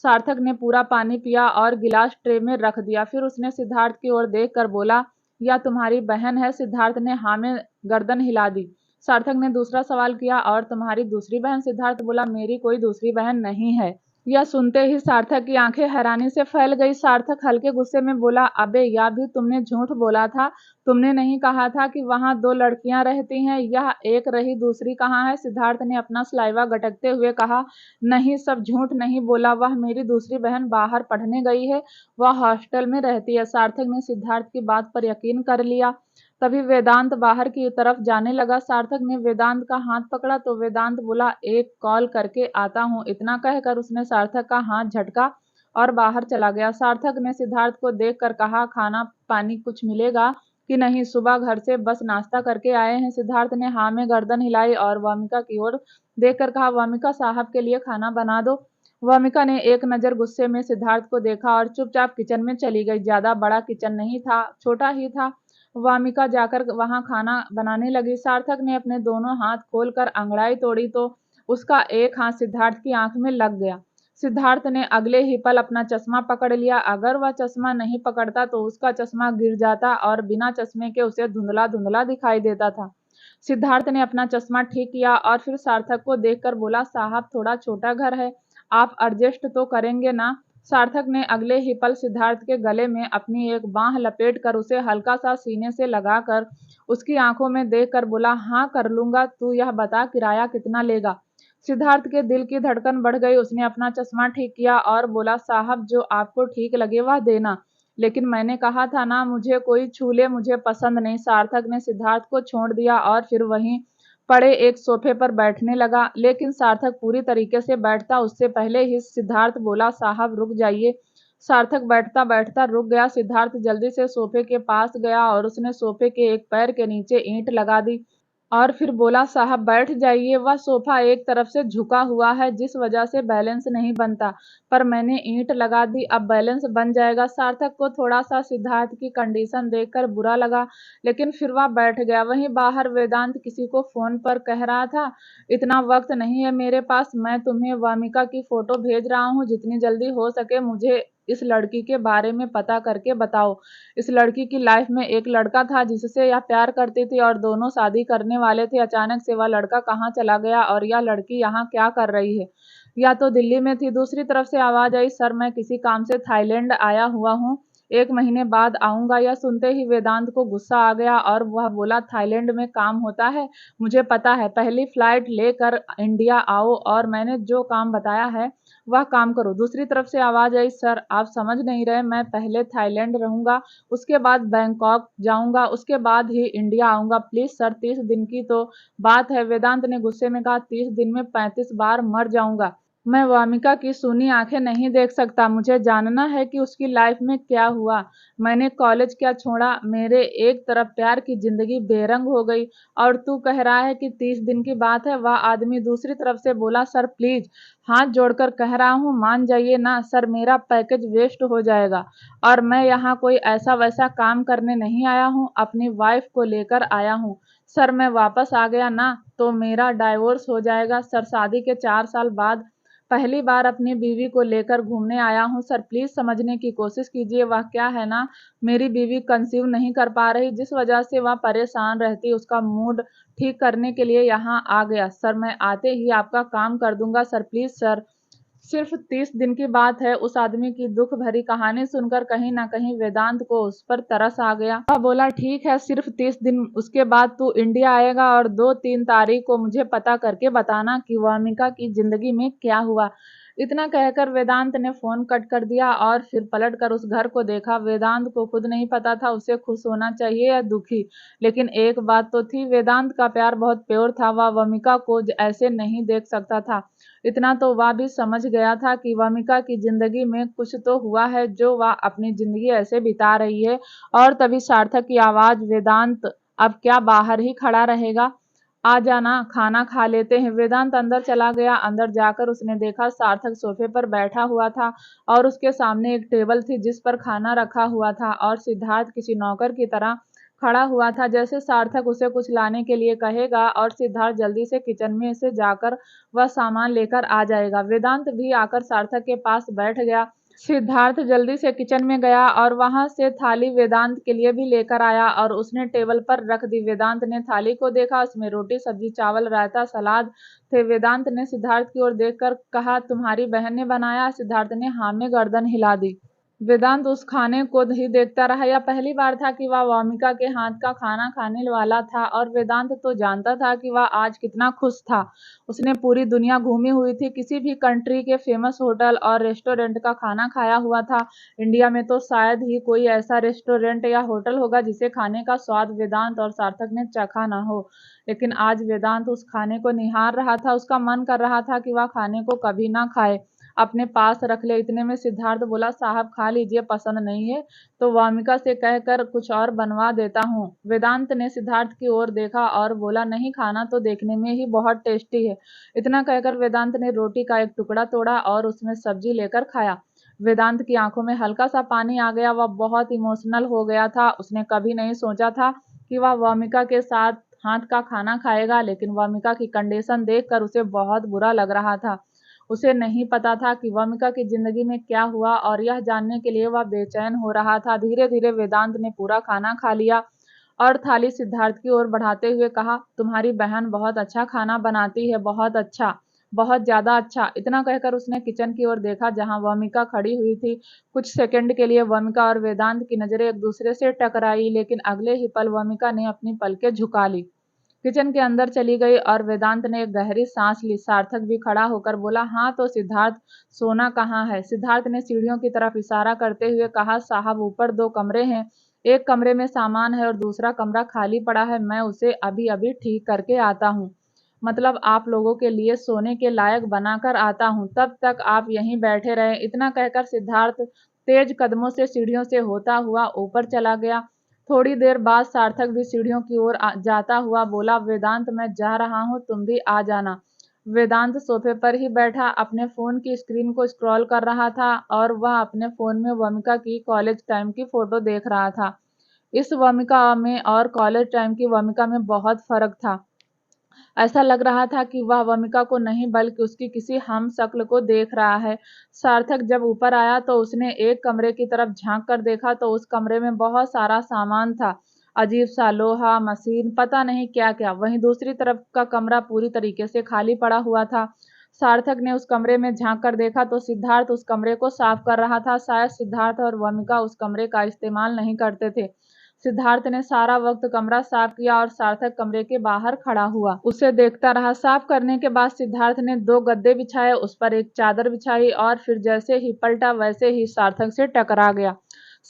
सार्थक ने पूरा पानी पिया और गिलास ट्रे में रख दिया। फिर उसने सिद्धार्थ की ओर देखकर बोला, या तुम्हारी बहन है? सिद्धार्थ ने हाँ में गर्दन हिला दी। सार्थक ने दूसरा सवाल किया, और तुम्हारी दूसरी बहन? सिद्धार्थ बोला, मेरी कोई दूसरी बहन नहीं है। यह सुनते ही सार्थक की आंखें हैरानी से फैल गई। सार्थक हल्के गुस्से में बोला, अबे यह भी तुमने झूठ बोला था। तुमने नहीं कहा था कि वहां 2 लड़कियां रहती हैं? यह एक रही, दूसरी कहाँ है? सिद्धार्थ ने अपना सलाइवा गटकते हुए कहा, नहीं, सब झूठ नहीं बोला। वह मेरी दूसरी बहन बाहर पढ़ने गई है, वह हॉस्टल में रहती है। सार्थक ने सिद्धार्थ की बात पर यकीन कर लिया। तभी वेदांत बाहर की तरफ जाने लगा। सार्थक ने वेदांत का हाथ पकड़ा तो वेदांत बोला, एक कॉल करके आता हूँ। इतना कहकर उसने सार्थक का हाथ झटका और बाहर चला गया। सार्थक ने सिद्धार्थ को देखकर कहा, खाना पानी कुछ मिलेगा कि नहीं? सुबह घर से बस नाश्ता करके आए हैं। सिद्धार्थ ने हाँ में गर्दन हिलाई और वामिका की ओर देखकर कहा, वामिका साहब के लिए खाना बना दो। वामिका ने एक नजर गुस्से में सिद्धार्थ को देखा और चुपचाप किचन में चली गई। ज्यादा बड़ा किचन नहीं था, छोटा ही था। वामिका जाकर वहां खाना बनाने लगी। सार्थक ने अपने दोनों हाथ खोलकर अंगड़ाई तोड़ी तो उसका एक हाथ सिद्धार्थ की आंख में लग गया। सिद्धार्थ ने अगले ही पल अपना चश्मा पकड़ लिया। अगर वह चश्मा नहीं पकड़ता तो उसका चश्मा गिर जाता और बिना चश्मे के उसे धुंधला धुंधला दिखाई देता था। सिद्धार्थ ने अपना चश्मा ठीक किया और फिर सार्थक को देखकर बोला, साहब थोड़ा छोटा घर है, आप एडजस्ट तो करेंगे ना? सार्थक ने अगले ही पल सिद्धार्थ के गले में अपनी एक बांह लपेटकर उसे हल्का सा सीने से लगाकर उसकी आंखों में देखकर बोला, हाँ कर लूंगा, तू यह बता किराया कितना लेगा? सिद्धार्थ के दिल की धड़कन बढ़ गई। उसने अपना चश्मा ठीक किया और बोला, साहब जो आपको ठीक लगे वह देना, लेकिन मैंने कहा था ना, मुझे कोई छू ले मुझे पसंद नहीं। सार्थक ने सिद्धार्थ को छोड़ दिया और फिर वहीं पड़े एक सोफे पर बैठने लगा, लेकिन सार्थक पूरी तरीके से बैठता उससे पहले ही सिद्धार्थ बोला, साहब रुक जाइए। सार्थक बैठता बैठता रुक गया। सिद्धार्थ जल्दी से सोफे के पास गया और उसने सोफे के एक पैर के नीचे ईंट लगा दी और फिर बोला, साहब बैठ जाइए, वह सोफा एक तरफ से झुका हुआ है जिस वजह से बैलेंस नहीं बनता, पर मैंने ईंट लगा दी, अब बैलेंस बन जाएगा। सार्थक को थोड़ा सा सिद्धार्थ की कंडीशन देखकर बुरा लगा, लेकिन फिर वह बैठ गया। वहीं बाहर वेदांत किसी को फोन पर कह रहा था, इतना वक्त नहीं है मेरे पास, मैं तुम्हें वामिका की फोटो भेज रहा हूँ, जितनी जल्दी हो सके मुझे इस लड़की के बारे में पता करके बताओ। इस लड़की की लाइफ में एक लड़का था जिससे यह प्यार करती थी और दोनों शादी करने वाले थे। अचानक से वह लड़का कहाँ चला गया और यह लड़की यहाँ क्या कर रही है? या तो दिल्ली में थी। दूसरी तरफ से आवाज आई, सर मैं किसी काम से थाईलैंड आया हुआ हूँ, 1 महीने बाद आऊंगा। यह सुनते ही वेदांत को गुस्सा आ गया और वह बोला, थाईलैंड में काम होता है, मुझे पता है, पहली फ्लाइट लेकर इंडिया आओ और मैंने जो काम बताया है वह काम करो। दूसरी तरफ से आवाज आई, सर आप समझ नहीं रहे, मैं पहले थाईलैंड रहूंगा, उसके बाद बैंकॉक जाऊंगा, उसके बाद ही इंडिया आऊंगा, प्लीज सर 30 दिन की तो बात है। वेदांत ने गुस्से में कहा, 30 दिन में 35 बार मर जाऊंगा, मैं वामिका की सूनी आंखें नहीं देख सकता, मुझे जानना है कि उसकी लाइफ में क्या हुआ। मैंने कॉलेज क्या छोड़ा, मेरे एक तरफ प्यार की जिंदगी बेरंग हो गई और तू कह रहा है कि 30 दिन की बात है। वह आदमी दूसरी तरफ से बोला, सर प्लीज हाथ जोड़कर कह रहा हूँ मान जाइए ना सर, मेरा पैकेज वेस्ट हो जाएगा और मैं यहाँ कोई ऐसा वैसा काम करने नहीं आया हूँ, अपनी वाइफ को लेकर आया हूँ। सर मैं वापस आ गया ना तो मेरा डाइवोर्स हो जाएगा। सर शादी के 4 साल बाद पहली बार अपनी बीवी को लेकर घूमने आया हूँ। सर प्लीज समझने की कोशिश कीजिए, वह क्या है ना, मेरी बीवी कंसीव नहीं कर पा रही, जिस वजह से वह परेशान रहती, उसका मूड ठीक करने के लिए यहाँ आ गया। सर मैं आते ही आपका काम कर दूंगा सर, प्लीज सर। सिर्फ 30 दिन की बात है। उस आदमी की दुख भरी कहानी सुनकर कहीं ना कहीं वेदांत को उस पर तरस आ गया। वह बोला, ठीक है सिर्फ 30 दिन, उसके बाद तू इंडिया आएगा और 2-3 तारीख को मुझे पता करके बताना कि वामिका की जिंदगी में क्या हुआ। इतना कहकर वेदांत ने फोन कट कर दिया और फिर पलट कर उस घर को देखा। वेदांत को खुद नहीं पता था उसे खुश होना चाहिए या दुखी, लेकिन एक बात तो थी, वेदांत का प्यार बहुत प्योर था, वह वामिका को ऐसे नहीं देख सकता था। इतना तो वह भी समझ गया था कि वामिका की जिंदगी में कुछ तो हुआ है जो वह अपनी जिंदगी ऐसे बिता रही है। और तभी सार्थक की आवाज, वेदांत अब क्या बाहर ही खड़ा रहेगा, आ जाना खाना खा लेते हैं। वेदांत अंदर चला गया। अंदर जाकर उसने देखा सार्थक सोफे पर बैठा हुआ था और उसके सामने एक टेबल थी जिस पर खाना रखा हुआ था और सिद्धार्थ किसी नौकर की तरह खड़ा हुआ था, जैसे सार्थक उसे कुछ लाने के लिए कहेगा और सिद्धार्थ जल्दी से किचन में से जाकर वह सामान लेकर आ जाएगा। वेदांत भी आकर सार्थक के पास बैठ गया। सिद्धार्थ जल्दी से किचन में गया और वहां से थाली वेदांत के लिए भी लेकर आया और उसने टेबल पर रख दी। वेदांत ने थाली को देखा, उसमें रोटी सब्जी चावल रायता सलाद थे। वेदांत ने सिद्धार्थ की ओर देखकर कहा, तुम्हारी बहन ने बनाया? सिद्धार्थ ने हाँ में गर्दन हिला दी। वेदांत उस खाने को ही देखता रहा। यह पहली बार था कि वह वामिका के हाथ का खाना खाने वाला था और वेदांत तो जानता था कि वह आज कितना खुश था। उसने पूरी दुनिया घूमी हुई थी, किसी भी कंट्री के फेमस होटल और रेस्टोरेंट का खाना खाया हुआ था। इंडिया में तो शायद ही कोई ऐसा रेस्टोरेंट या होटल होगा जिसे खाने का स्वाद वेदांत और सार्थक ने चखा ना हो। लेकिन आज वेदांत उस खाने को निहार रहा था। उसका मन कर रहा था कि वह खाने को कभी ना खाए, अपने पास रख ले। इतने में सिद्धार्थ बोला, साहब खा लीजिए, पसंद नहीं है तो वामिका से कहकर कुछ और बनवा देता हूँ। वेदांत ने सिद्धार्थ की ओर देखा और बोला, नहीं खाना तो देखने में ही बहुत टेस्टी है। इतना कहकर वेदांत ने रोटी का एक टुकड़ा तोड़ा और उसमें सब्जी लेकर खाया। वेदांत की आंखों में हल्का सा पानी आ गया। वह बहुत इमोशनल हो गया था। उसने कभी नहीं सोचा था कि वह वामिका के साथ हाथ का खाना खाएगा, लेकिन वामिका की कंडीशन देखकर उसे बहुत बुरा लग रहा था। उसे नहीं पता था कि वामिका की जिंदगी में क्या हुआ और यह जानने के लिए वह बेचैन हो रहा था। धीरे धीरे वेदांत ने पूरा खाना खा लिया और थाली सिद्धार्थ की ओर बढ़ाते हुए कहा, तुम्हारी बहन बहुत अच्छा खाना बनाती है, बहुत अच्छा, बहुत ज्यादा अच्छा। इतना कहकर उसने किचन की ओर देखा जहां वमिका खड़ी हुई थी। कुछ सेकंड के लिए वमिका और वेदांत की नजरें एक दूसरे से टकराई, लेकिन अगले ही पल वमिका ने अपनी पलकें झुका ली, किचन के अंदर चली गई और वेदांत ने एक गहरी सांस ली। सार्थक भी खड़ा होकर बोला, हाँ तो सिद्धार्थ, सोना कहाँ है? सिद्धार्थ ने सीढ़ियों की तरफ इशारा करते हुए कहा, साहब ऊपर 2 कमरे हैं, एक कमरे में सामान है और दूसरा कमरा खाली पड़ा है, मैं उसे अभी अभी ठीक करके आता हूँ। मतलब आप लोगों के लिए सोने के लायक बनाकर आता हूँ, तब तक आप यहीं बैठे रहे। इतना कहकर सिद्धार्थ तेज कदमों से सीढ़ियों से होता हुआ ऊपर चला गया। थोड़ी देर बाद सार्थक भी सीढ़ियों की ओर जाता हुआ बोला, वेदांत मैं जा रहा हूँ, तुम भी आ जाना। वेदांत सोफे पर ही बैठा अपने फोन की स्क्रीन को स्क्रॉल कर रहा था और वह अपने फोन में वमिका की कॉलेज टाइम की फोटो देख रहा था। इस वमिका में और कॉलेज टाइम की वमिका में बहुत फर्क था। ऐसा लग रहा था कि वह वमिका को नहीं बल्कि उसकी किसी हमशक्ल को देख रहा है। सार्थक जब ऊपर आया तो उसने एक कमरे की तरफ झांक कर देखा तो उस कमरे में बहुत सारा सामान था, अजीब सा लोहा, मशीन, पता नहीं क्या क्या। वहीं दूसरी तरफ का कमरा पूरी तरीके से खाली पड़ा हुआ था। सार्थक ने उस कमरे में झांक कर देखा तो सिद्धार्थ उस कमरे को साफ कर रहा था। शायद सिद्धार्थ और वमिका उस कमरे का इस्तेमाल नहीं करते थे। सिद्धार्थ ने सारा वक्त कमरा साफ किया और सार्थक कमरे के बाहर खड़ा हुआ उसे देखता रहा। साफ करने के बाद सिद्धार्थ ने 2 गद्दे बिछाए, उस पर एक चादर बिछाई और फिर जैसे ही पलटा वैसे ही सार्थक से टकरा गया।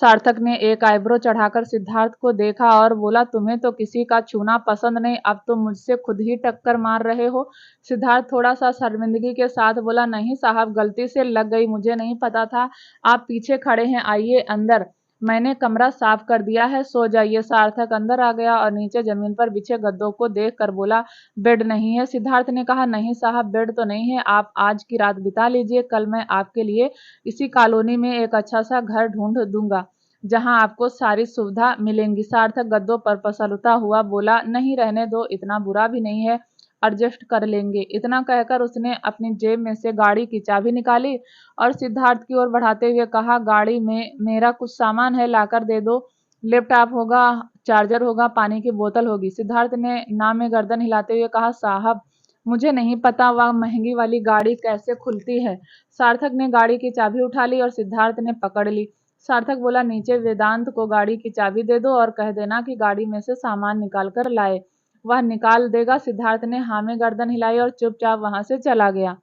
सार्थक ने एक आईब्रो चढ़ाकर सिद्धार्थ को देखा और बोला, तुम्हें तो किसी का छूना पसंद नहीं, अब तुम मुझसे खुद ही टक्कर मार रहे हो। सिद्धार्थ थोड़ा सा शर्मिंदगी के साथ बोला, नहीं साहब, गलती से लग गई, मुझे नहीं पता था आप पीछे खड़े हैं, आइए अंदर, मैंने कमरा साफ कर दिया है, सो जाइए। सार्थक अंदर आ गया और नीचे जमीन पर बिछे गद्दों को देख कर बोला, बेड नहीं है? सिद्धार्थ ने कहा, नहीं साहब, बेड तो नहीं है, आप आज की रात बिता लीजिए, कल मैं आपके लिए इसी कॉलोनी में एक अच्छा सा घर ढूंढ दूंगा जहां आपको सारी सुविधा मिलेंगी। सार्थक गद्दों पर पसलता हुआ बोला, नहीं रहने दो, इतना बुरा भी नहीं है, एडजस्ट कर लेंगे। इतना कहकर उसने अपनी जेब में से गाड़ी की चाबी निकाली और सिद्धार्थ की ओर बढ़ाते हुए कहा, गाड़ी में मेरा कुछ सामान है, लाकर दे दो, लैपटॉप होगा, चार्जर होगा, पानी की बोतल होगी। सिद्धार्थ ने ना में गर्दन हिलाते हुए कहा, साहब मुझे नहीं पता वह महंगी वाली गाड़ी कैसे खुलती है। सार्थक ने गाड़ी की चाबी उठा ली और सिद्धार्थ ने पकड़ ली। सार्थक बोला, नीचे वेदांत को गाड़ी की चाबी दे दो और कह देना कि गाड़ी में से सामान निकाल कर लाए, वह निकाल देगा। सिद्धार्थ ने हाँ में गर्दन हिलाई और चुपचाप वहां से चला गया।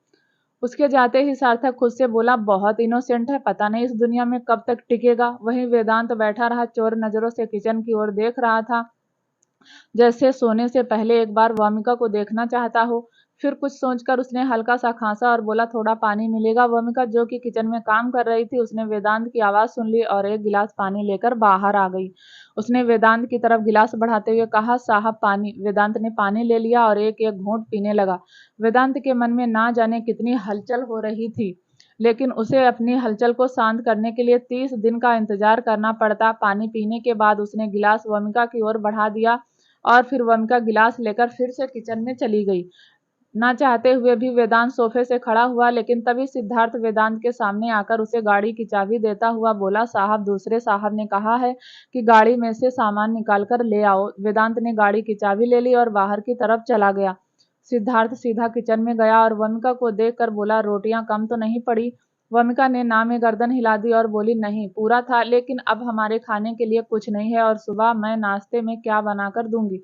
उसके जाते ही सार्थक खुद से बोला, बहुत इनोसेंट है, पता नहीं इस दुनिया में कब तक टिकेगा। वहीं वेदांत बैठा रहा, चोर नजरों से किचन की ओर देख रहा था, जैसे सोने से पहले एक बार वामिका को देखना चाहता हो। फिर कुछ सोचकर उसने हल्का सा खांसा और बोला, थोड़ा पानी मिलेगा? वामिका जो कि किचन में काम कर रही थी, उसने वेदांत की आवाज सुन ली और एक गिलास पानी लेकर बाहर आ गई। उसने वेदांत की तरफ गिलास बढ़ाते हुए कहा, साहब पानी। वेदांत ने पानी ले लिया और एक एक घूंट पीने लगा। वेदांत के मन में ना जाने कितनी हलचल हो रही थी, लेकिन उसे अपनी हलचल को शांत करने के लिए 30 दिन का इंतजार करना पड़ता। पानी पीने के बाद उसने गिलास वमिका की ओर बढ़ा दिया और फिर वमिका गिलास लेकर फिर से किचन में चली गई। ना चाहते हुए भी वेदांत सोफे से खड़ा हुआ, लेकिन तभी सिद्धार्थ वेदांत के सामने आकर उसे गाड़ी की चाबी देता हुआ बोला, साहब दूसरे साहब ने कहा है कि गाड़ी में से सामान निकाल कर ले आओ। वेदांत ने गाड़ी की चाबी ले ली और बाहर की तरफ चला गया। सिद्धार्थ सीधा किचन में गया और वमिका को देखकर बोला, रोटियां कम तो नहीं पड़ी? वमिका ने ना में गर्दन हिला दी और बोली, नहीं, पूरा था, लेकिन अब हमारे खाने के लिए कुछ नहीं है और सुबह मैं नाश्ते में क्या बनाकर दूंगी?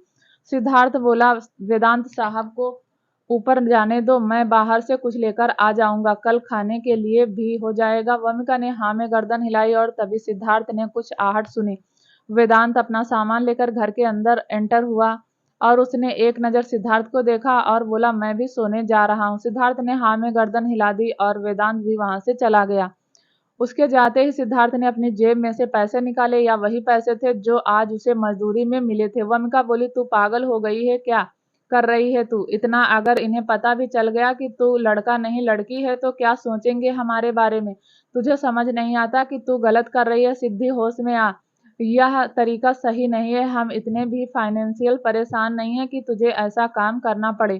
सिद्धार्थ बोला, वेदांत साहब को ऊपर जाने दो, मैं बाहर से कुछ लेकर आ जाऊंगा, कल खाने के लिए भी हो जाएगा। वमिका ने हाँ में गर्दन हिलाई और तभी सिद्धार्थ ने कुछ आहट सुनी। वेदांत अपना सामान लेकर घर के अंदर एंटर हुआ और उसने एक नजर सिद्धार्थ को देखा और बोला, मैं भी सोने जा रहा हूँ। सिद्धार्थ ने हाँ में गर्दन हिला दी और वेदांत भी वहां से चला गया। उसके जाते ही सिद्धार्थ ने अपनी जेब में से पैसे निकाले, या वही पैसे थे जो आज उसे मजदूरी में मिले थे। वमिका बोली, तू पागल हो गई है क्या कर रही है तू? इतना अगर इन्हें पता भी चल गया कि तू लड़का नहीं लड़की है तो क्या सोचेंगे हमारे बारे में? तुझे समझ नहीं आता कि तू गलत कर रही है? सिद्धि, होश में आ, यह तरीका सही नहीं है, हम इतने भी फाइनेंशियल परेशान नहीं है कि तुझे ऐसा काम करना पड़े।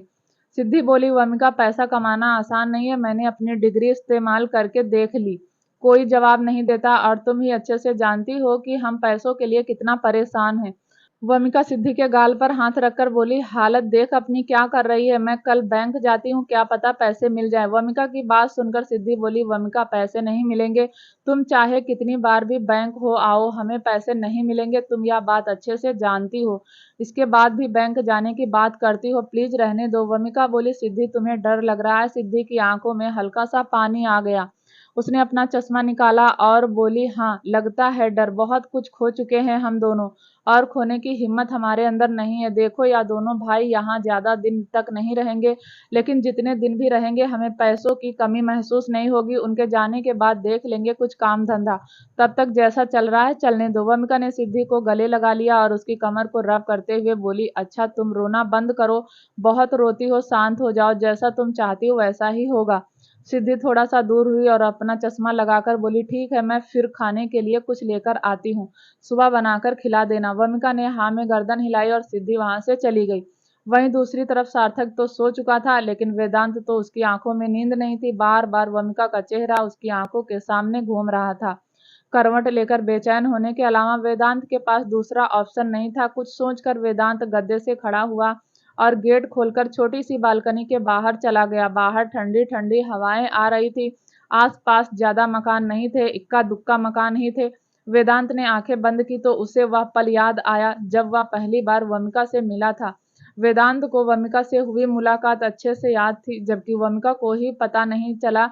सिद्धि बोली, वमिका पैसा कमाना आसान नहीं है, मैंने अपनी डिग्री इस्तेमाल करके देख ली। कोई जवाब नहीं देता और तुम ही अच्छे से जानती हो कि हम पैसों के लिए कितना परेशान हैं। वमिका सिद्धि के गाल पर हाथ रखकर बोली, हालत देख अपनी क्या कर रही है। मैं कल बैंक जाती हूँ, क्या पता पैसे मिल जाए। वमिका की बात सुनकर सिद्धि बोली, वमिका पैसे नहीं मिलेंगे, तुम चाहे कितनी बार भी बैंक हो आओ, हमें पैसे नहीं मिलेंगे, तुम यह बात अच्छे से जानती हो। इसके बाद भी बैंक जाने की बात करती हो, प्लीज रहने दो। वमिका बोली, सिद्धि तुम्हें डर लग रहा है। सिद्धि की आंखों में हल्का सा पानी आ गया। उसने अपना चश्मा निकाला और बोली, हाँ लगता है डर, बहुत कुछ खो चुके हैं हम दोनों, और खोने की हिम्मत हमारे अंदर नहीं है। देखो या दोनों भाई यहाँ ज्यादा दिन तक नहीं रहेंगे, लेकिन जितने दिन भी रहेंगे हमें पैसों की कमी महसूस नहीं होगी। उनके जाने के बाद देख लेंगे कुछ काम धंधा, तब तक जैसा चल रहा है चलने दो। वमिका ने सिद्धि को गले लगा लिया और उसकी कमर को रब करते हुए बोली, अच्छा तुम रोना बंद करो, बहुत रोती हो, शांत हो जाओ, जैसा तुम चाहती हो वैसा ही होगा। सिद्धि थोड़ा सा दूर हुई और अपना चश्मा लगाकर बोली, ठीक है मैं फिर खाने के लिए कुछ लेकर आती हूँ, सुबह बनाकर खिला देना। वमिका ने हाँ में गर्दन हिलाई और सिद्धि वहां से चली गई। वहीं दूसरी तरफ सार्थक तो सो चुका था, लेकिन वेदांत तो उसकी आंखों में नींद नहीं थी। बार बार वमिका का चेहरा उसकी आंखों के सामने घूम रहा था। करवट लेकर बेचैन होने के अलावा वेदांत के पास दूसरा ऑप्शन नहीं था। कुछ सोचकर वेदांत गद्दे से खड़ा हुआ और गेट खोलकर छोटी सी बालकनी के बाहर चला गया। बाहर ठंडी ठंडी हवाएं आ रही थी। आसपास ज्यादा मकान नहीं थे, इक्का दुक्का मकान ही थे। वेदांत ने आंखें बंद की तो उसे वह पल याद आया जब वह पहली बार वमिका से मिला था। वेदांत को वमिका से हुई मुलाकात अच्छे से याद थी, जबकि वमिका को ही पता नहीं चला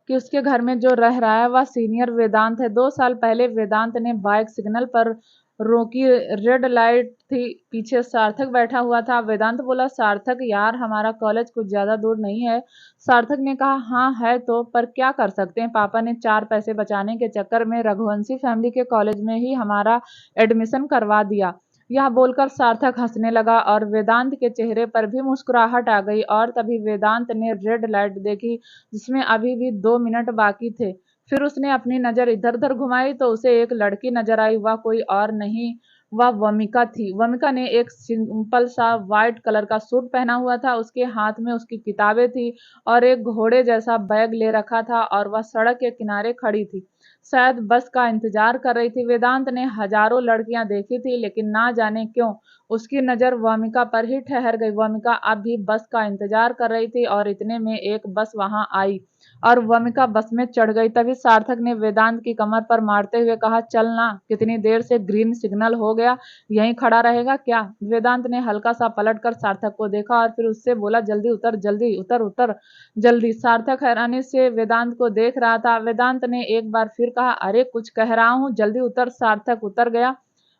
कि उसके घर में जो रह रहा है वह सीनियर वेदांत है। 2 साल पहले वेदांत ने बाइक सिग्नल पर रोकी, रेड लाइट थी, पीछे सार्थक बैठा हुआ था। वेदांत बोला, सार्थक यार हमारा कॉलेज कुछ ज्यादा दूर नहीं है। सार्थक ने कहा, हाँ है तो, पर क्या कर सकते हैं, पापा ने 4 पैसे बचाने के चक्कर में रघुवंशी फैमिली के कॉलेज में ही हमारा एडमिशन करवा दिया। यह बोलकर सार्थक हंसने लगा और वेदांत के चेहरे पर भी मुस्कुराहट आ गई। और तभी वेदांत ने रेड लाइट देखी, जिसमें अभी भी 2 मिनट बाकी थे। फिर उसने अपनी नजर इधर उधर घुमाई तो उसे एक लड़की नजर आई। वह कोई और नहीं, वह वमिका थी। वमिका ने एक सिंपल सा व्हाइट कलर का सूट पहना हुआ था, उसके हाथ में उसकी किताबें थी और एक घोड़े जैसा बैग ले रखा था, और वह सड़क के किनारे खड़ी थी, शायद बस का इंतजार कर रही थी। वेदांत ने हजारों लड़कियां देखी थी, लेकिन ना जाने क्यों उसकी नजर वमिका पर ही ठहर गई। वमिका अब भी बस का इंतजार कर रही थी और इतने में एक बस वहां आई और वमिका बस में चढ़ गई। तभी सार्थक ने वेदांत की कमर पर मारते हुए कहा, चल ना, कितनी देर से ग्रीन सिग्नल हो गया, यहीं खड़ा रहेगा क्या। वेदांत ने हल्का सा पलटकर सार्थक को देखा और फिर उससे बोला, जल्दी उतर, जल्दी उतर, उतर जल्दी। सार्थक हैरानी से वेदांत को देख रहा था। वेदांत ने एक बार फिर कहा, अरे कुछ कह रहा हूं, जल्दी उतर। सार्थक उतर गया।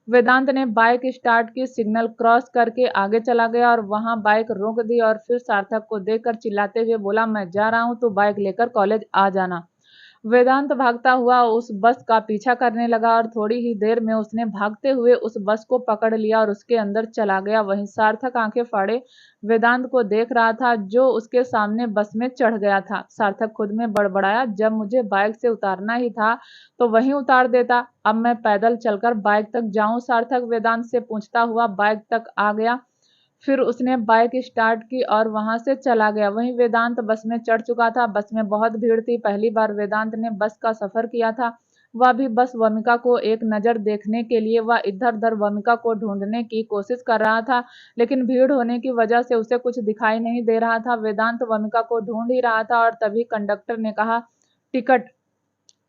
वेदांत ने बाइक स्टार्ट की, सिग्नल क्रॉस करके आगे चला गया और वहां बाइक रोक दी और फिर सार्थक को देखकर चिल्लाते हुए बोला, मैं जा रहा हूं, तो बाइक लेकर कॉलेज आ जाना। वेदांत भागता हुआ उस बस का पीछा करने लगा और थोड़ी ही देर में उसने भागते हुए उस बस को पकड़ लिया और उसके अंदर चला गया। वहीं सार्थक आंखें फाड़े वेदांत को देख रहा था, जो उसके सामने बस में चढ़ गया था। सार्थक खुद में बड़बड़ाया, जब मुझे बाइक से उतारना ही था तो वहीं उतार देता, अब मैं पैदल चलकर बाइक तक जाऊं। सार्थक वेदांत से पूछता हुआ बाइक तक आ गया। फिर उसने बाइक स्टार्ट की और वहां से चला गया। वहीं वेदांत बस में चढ़ चुका था। बस में बहुत भीड़ थी, पहली बार वेदांत ने बस का सफर किया था। वह भी बस वमिका को एक नजर देखने के लिए। वह इधर उधर वमिका को ढूंढने की कोशिश कर रहा था, लेकिन भीड़ होने की वजह से उसे कुछ दिखाई नहीं दे रहा था। वेदांत वमिका को ढूंढ ही रहा था और तभी कंडक्टर ने कहा, टिकट।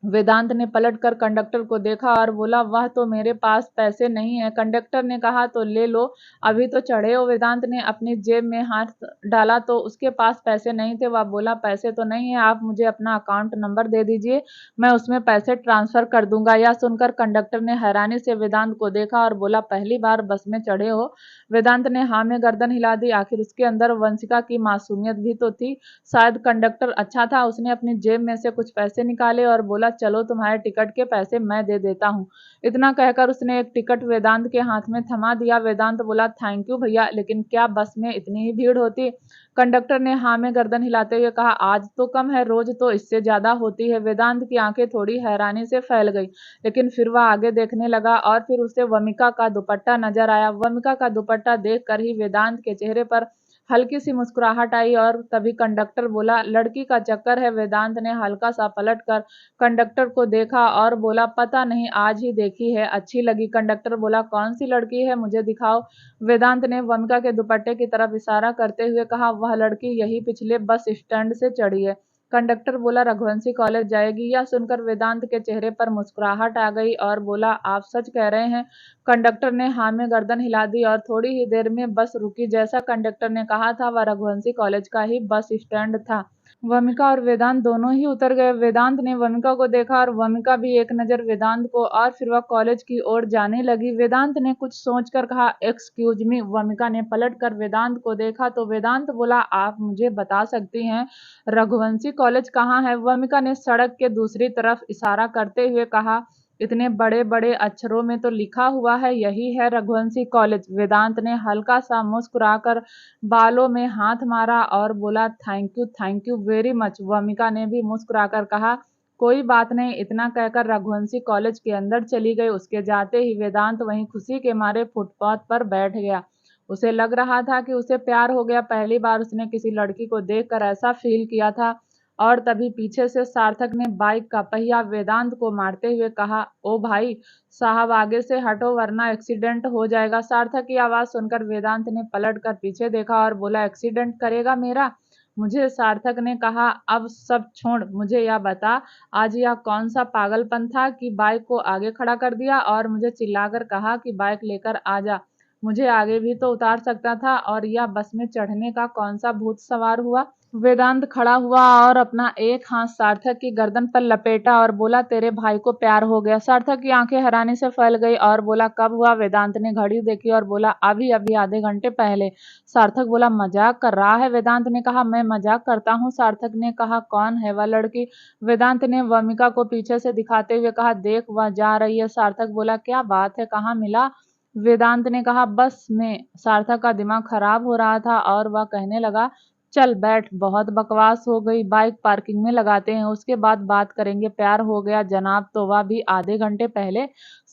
वेदांत ने पलटकर कंडक्टर को देखा और बोला, वह तो मेरे पास पैसे नहीं है। कंडक्टर ने कहा, तो ले लो, अभी तो चढ़े हो। वेदांत ने अपनी जेब में हाथ डाला तो उसके पास पैसे नहीं थे। वह बोला, पैसे तो नहीं है, आप मुझे अपना अकाउंट नंबर दे दीजिए, मैं उसमें पैसे ट्रांसफर कर दूंगा। यह सुनकर कंडक्टर ने हैरानी से वेदांत को देखा और बोला, पहली बार बस में चढ़े हो। वेदांत ने हाँ में गर्दन हिला दी। आखिर उसके अंदर वंशिका की मासूमियत भी तो थी। शायद कंडक्टर अच्छा था। उसने अपनी जेब में से कुछ पैसे निकाले और बोला, चलो तुम्हारे टिकट के पैसे मैं दे देता हूँ। इतना कहकर उसने एक टिकट वेदांत के हाथ में थमा दिया। वेदांत बोला, थैंक यू भैया, लेकिन क्या बस में इतनी ही भीड़ होती। कंडक्टर ने हाँ में गर्दन हिलाते हुए कहा, आज तो कम है, रोज तो इससे ज्यादा होती है। वेदांत की आंखें थोड़ी हैरानी से फैल गई, लेकिन फिर वह आगे देखने लगा और फिर उसे वमिका का दुपट्टा नजर आया। वमिका का दुपट्टा देख कर ही वेदांत के चेहरे पर हल्की सी मुस्कुराहट आई और तभी कंडक्टर बोला, लड़की का चक्कर है। वेदांत ने हल्का सा पलट कर कंडक्टर को देखा और बोला, पता नहीं, आज ही देखी है, अच्छी लगी। कंडक्टर बोला, कौन सी लड़की है, मुझे दिखाओ। वेदांत ने वमिका के दुपट्टे की तरफ इशारा करते हुए कहा, वह लड़की यही पिछले बस स्टैंड से चढ़ी है। कंडक्टर बोला, रघुवंशी कॉलेज जाएगी। यह सुनकर वेदांत के चेहरे पर मुस्कुराहट आ गई और बोला, आप सच कह रहे हैं? कंडक्टर ने हाँ में गर्दन हिला दी और थोड़ी ही देर में बस रुकी। जैसा कंडक्टर ने कहा था, वह रघुवंशी कॉलेज का ही बस स्टैंड था। वमिका और वेदांत दोनों ही उतर गए। वेदांत ने वमिका को देखा और वमिका भी एक नज़र वेदांत को, और फिर वह कॉलेज की ओर जाने लगी। वेदांत ने कुछ सोचकर कहा, एक्सक्यूज मी। वमिका ने पलट कर वेदांत को देखा तो वेदांत बोला, आप मुझे बता सकती हैं रघुवंशी कॉलेज कहाँ है? वमिका ने सड़क के दूसरी तरफ इशारा करते हुए कहा, इतने बड़े बड़े अक्षरों में तो लिखा हुआ है, यही है रघुवंशी कॉलेज। वेदांत ने हल्का सा मुस्कुराकर बालों में हाथ मारा और बोला, thank you very much. Vomica ने भी मुस्कुराकर कहा, कोई बात नहीं। इतना कहकर रघुवंशी कॉलेज के अंदर चली गई। उसके जाते ही वेदांत वहीं खुशी के मारे फुटपाथ पर बैठ गया। उसे लग रहा था कि उसे प्यार हो गया। पहली बार उसने किसी लड़की को देखकर ऐसा फील किया था। और तभी पीछे से सार्थक ने बाइक का पहिया वेदांत को मारते हुए कहा, ओ भाई साहब, आगे से हटो वरना एक्सीडेंट हो जाएगा। सार्थक की आवाज सुनकर वेदांत ने पलट कर पीछे देखा और बोला, एक्सीडेंट करेगा मेरा मुझे? सार्थक ने कहा, अब सब छोड़, मुझे यह बता, आज यह कौन सा पागलपन था कि बाइक को आगे खड़ा कर दिया और मुझे चिल्लाकर कहा कि बाइक लेकर आ जा। मुझे आगे भी तो उतार सकता था, और यह बस में चढ़ने का कौन सा भूत सवार हुआ? वेदांत खड़ा हुआ और अपना एक हाथ सार्थक की गर्दन पर लपेटा और बोला, तेरे भाई को प्यार हो गया? सार्थक की आंखें हैरानी से फैल गई और बोला, कब हुआ? वेदांत ने घड़ी देखी और बोला, अभी अभी आधे घंटे पहले। सार्थक बोला, मजाक कर रहा है? वेदांत ने कहा, मैं मजाक करता हूँ। सार्थक ने कहा, कौन है वह लड़की? वेदांत ने वमिका को पीछे से दिखाते हुए कहा, देख वह जा रही है। सार्थक बोला, क्या बात है, कहाँ मिला? वेदांत ने कहा, बस में। सार्थक का दिमाग खराब हो रहा था और वह कहने लगा, चल बैठ, बहुत बकवास हो गई, बाइक पार्किंग में लगाते हैं, उसके बाद बात करेंगे। प्यार हो गया जनाब, तो वह भी आधे घंटे पहले।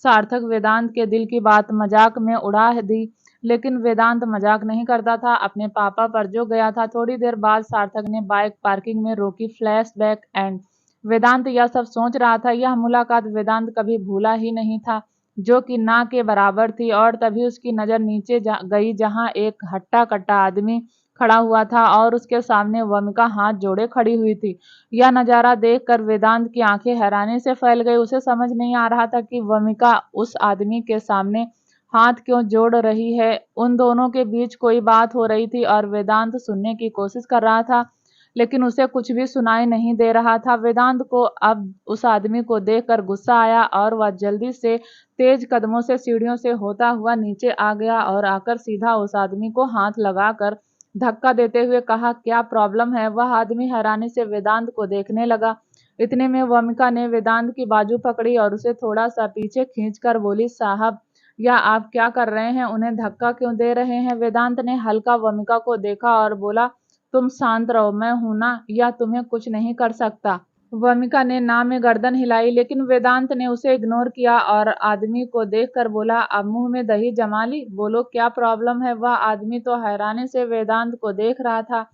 सार्थक वेदांत के दिल की बात मजाक में उड़ा दी, लेकिन वेदांत मजाक नहीं करता था, अपने पापा पर जो गया था। थोड़ी देर बाद सार्थक ने बाइक पार्किंग में रोकी। Flashback and. वेदांत यह सब सोच रहा था। यह मुलाकात वेदांत कभी भूला ही नहीं था, जो कि ना के बराबर थी। और तभी उसकी नजर नीचे गई, जहां एक हट्टा कट्टा आदमी खड़ा हुआ था और उसके सामने वमिका हाथ जोड़े खड़ी हुई थी। यह नजारा देखकर वेदांत की आंखें हैरानी से फैल गई। उसे समझ नहीं आ रहा था कि वमिका उस आदमी के सामने हाथ क्यों जोड़ रही है। उन दोनों के बीच कोई बात हो रही थी और वेदांत सुनने की कोशिश कर रहा था, लेकिन उसे कुछ भी सुनाई नहीं दे रहा था। वेदांत को अब उस आदमी को देखकर गुस्सा आया और वह जल्दी से तेज कदमों से सीढ़ियों से होता हुआ नीचे आ गया और आकर सीधा उस आदमी को हाथ लगाकर धक्का देते हुए कहा, क्या प्रॉब्लम है? वह आदमी हैरानी से वेदांत को देखने लगा। इतने में वमिका ने वेदांत की बाजू पकड़ी और उसे थोड़ा सा पीछे खींचकर बोली, साहब, या आप क्या कर रहे हैं? उन्हें धक्का क्यों दे रहे हैं? वेदांत ने हल्का वमिका को देखा और बोला, तुम शांत रहो, मैं हूं ना, यह तुम्हें कुछ नहीं कर सकता। वमिका ने ना में गर्दन हिलाई, लेकिन वेदांत ने उसे इग्नोर किया और आदमी को देखकर बोला, अब मुंह में दही जमा ली, बोलो क्या प्रॉब्लम है? वह आदमी तो हैरानी से वेदांत को देख रहा था।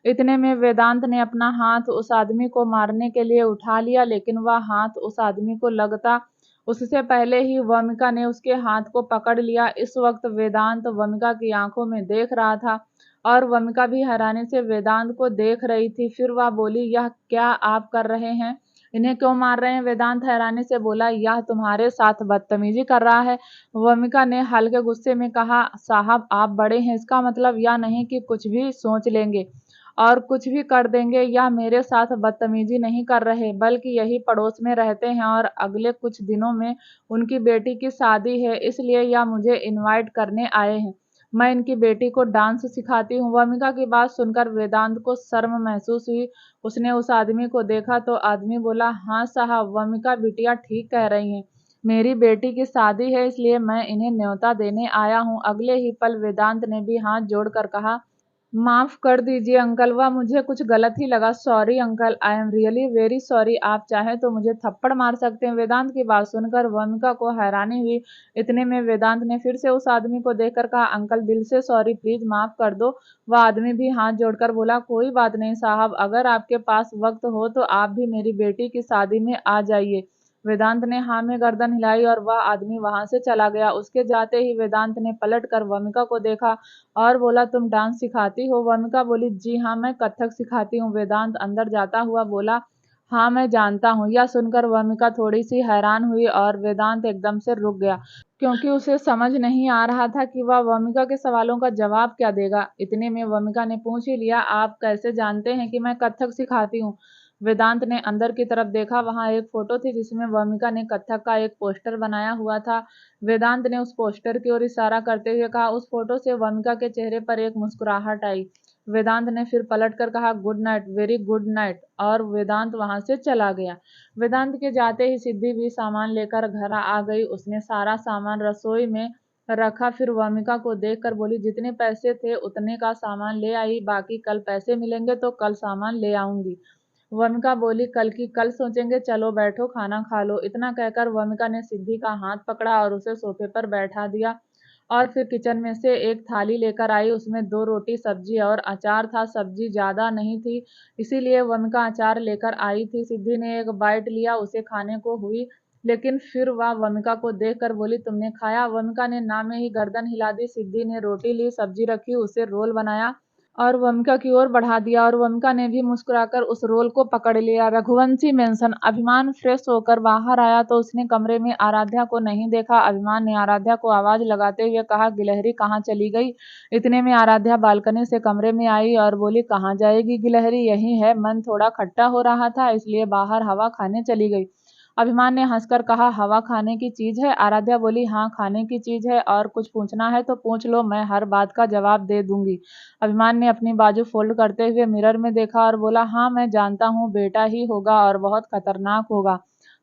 इतने में वेदांत ने अपना हाथ उस आदमी को मारने के लिए उठा लिया, लेकिन वह हाथ उस आदमी को लगता उससे पहले ही वमिका ने उसके हाथ को पकड़ लिया। इस वक्त वेदांत वमिका की आंखों में देख रहा था और वमिका भी हैरानी से वेदांत को देख रही थी। फिर वह बोली, यह क्या आप कर रहे हैं? इन्हें क्यों मार रहे हैं? वेदांत हैरानी से बोला, यह तुम्हारे साथ बदतमीजी कर रहा है। वमिका ने हल्के गुस्से में कहा, साहब आप बड़े हैं, इसका मतलब यह नहीं कि कुछ भी सोच लेंगे और कुछ भी कर देंगे। यह मेरे साथ बदतमीजी नहीं कर रहे, बल्कि यही पड़ोस में रहते हैं और अगले कुछ दिनों में उनकी बेटी की शादी है, इसलिए यह मुझे इनवाइट करने आए हैं। मैं इनकी बेटी को डांस सिखाती हूँ। वमिका की बात सुनकर वेदांत को शर्म महसूस हुई। उसने उस आदमी को देखा तो आदमी बोला, हाँ साहब, वमिका बिटिया ठीक कह रही हैं, मेरी बेटी की शादी है, इसलिए मैं इन्हें न्योता देने आया हूँ। अगले ही पल वेदांत ने भी हाथ जोड़कर कहा, माफ कर दीजिए अंकल, वह मुझे कुछ गलत ही लगा। Sorry uncle, I am really very sorry. आप चाहें तो मुझे थप्पड़ मार सकते हैं। वेदांत की बात सुनकर वमिका को हैरानी हुई। इतने में वेदांत ने फिर से उस आदमी को देखकर कहा, अंकल दिल से सॉरी, प्लीज माफ कर दो। वह आदमी भी हाथ जोड़कर बोला, कोई बात नहीं साहब, अगर आपके पास वक्त हो तो आप भी मेरी बेटी की शादी में आ जाइए। वेदांत ने हाँ में गर्दन हिलाई और वह आदमी वहां से चला गया। उसके जाते ही वेदांत ने पलट कर वमिका को देखा और बोला, तुम डांस सिखाती हो? वमिका बोली, जी हाँ, मैं कथक सिखाती हूँ। वेदांत अंदर जाता हुआ बोला, हाँ मैं जानता हूँ। यह सुनकर वमिका थोड़ी सी हैरान हुई और वेदांत एकदम से रुक गया, क्योंकि उसे समझ नहीं आ रहा था कि वह वमिका के सवालों का जवाब क्या देगा। इतने में वमिका ने पूछ ही लिया, आप कैसे जानते हैं कि मैं कथक सिखाती हूँ? वेदांत ने अंदर की तरफ देखा, वहां एक फोटो थी जिसमें वमिका ने कथक का एक पोस्टर बनाया हुआ था। वेदांत ने उस पोस्टर की ओर इशारा करते हुए कहा, उस फोटो से वमिका के चेहरे पर एक मुस्कुराहट आई। वेदांत ने फिर पलटकर कहा, good night, very good night, और वेदांत वहां से चला गया। वेदांत के जाते ही सिद्धि भी सामान लेकर घर आ गई। उसने सारा सामान रसोई में रखा, फिर वमिका को देखकर बोली, जितने पैसे थे उतने का सामान ले आई, बाकी कल पैसे मिलेंगे तो कल सामान ले आऊंगी। वमिका बोली, कल की कल सोचेंगे, चलो बैठो खाना खा लो। इतना कहकर वमिका ने सिद्धि का हाथ पकड़ा और उसे सोफे पर बैठा दिया और फिर किचन में से एक थाली लेकर आई। उसमें 2 रोटी, सब्जी और अचार था। सब्जी ज्यादा नहीं थी, इसीलिए वमिका अचार लेकर आई थी। सिद्धि ने एक बाइट लिया, उसे खाने को हुई, लेकिन फिर वह वमिका को देखकर बोली, तुमने खाया? वमिका ने ना में ही गर्दन हिला दी। सिद्धि ने रोटी ली, सब्जी रखी, उसे रोल बनाया और वमिका की ओर बढ़ा दिया और वमिका ने भी मुस्कुराकर उस रोल को पकड़ लिया। रघुवंशी मेंशन। अभिमान फ्रेश होकर बाहर आया तो उसने कमरे में आराध्या को नहीं देखा। अभिमान ने आराध्या को आवाज लगाते हुए कहा, गिलहरी कहाँ चली गई? इतने में आराध्या बालकनी से कमरे में आई और बोली, कहाँ जाएगी गिलहरी, यही है, मन थोड़ा खट्टा हो रहा था इसलिए बाहर हवा खाने चली गई। अभिमान ने हंसकर कहा, हवा खाने की चीज है? आराध्या बोली, हाँ खाने की चीज है, और कुछ पूछना है तो पूछ लो, मैं हर बात का जवाब दे दूंगी। अभिमान ने अपनी बाजू फोल्ड करते हुए मिरर में देखा और बोला, हाँ मैं जानता हूँ, बेटा ही होगा और बहुत खतरनाक होगा,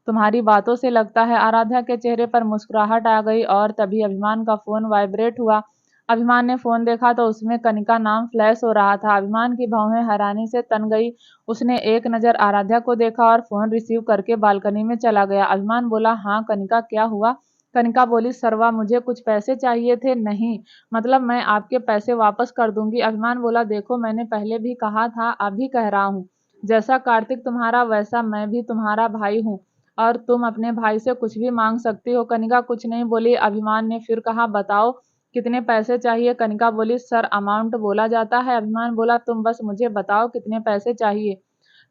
तुम्हारी बातों से लगता है। आराध्या के चेहरे पर मुस्कुराहट आ गई और तभी अभिमान का फोन वाइब्रेट हुआ। अभिमान ने फोन देखा तो उसमें कनिका नाम फ्लैश हो रहा था। अभिमान की भौहें हैरानी से तन गई। उसने एक नजर आराध्या को देखा और फोन रिसीव करके बालकनी में चला गया। अभिमान बोला, हाँ कनिका क्या हुआ? कनिका बोली, सरवा मुझे कुछ पैसे चाहिए थे। नहीं, मतलब मैं आपके पैसे वापस कर दूंगी। अभिमान बोला, देखो मैंने पहले भी कहा था, अभी कह रहा हूँ, जैसा कार्तिक तुम्हारा वैसा मैं भी तुम्हारा भाई हूँ और तुम अपने भाई से कुछ भी मांग सकती हो। कनिका कुछ नहीं बोली। अभिमान ने फिर कहा, बताओ कितने पैसे चाहिए? कनिका बोली, सर अमाउंट बोला जाता है। अभिमान बोला, तुम बस मुझे बताओ कितने पैसे चाहिए।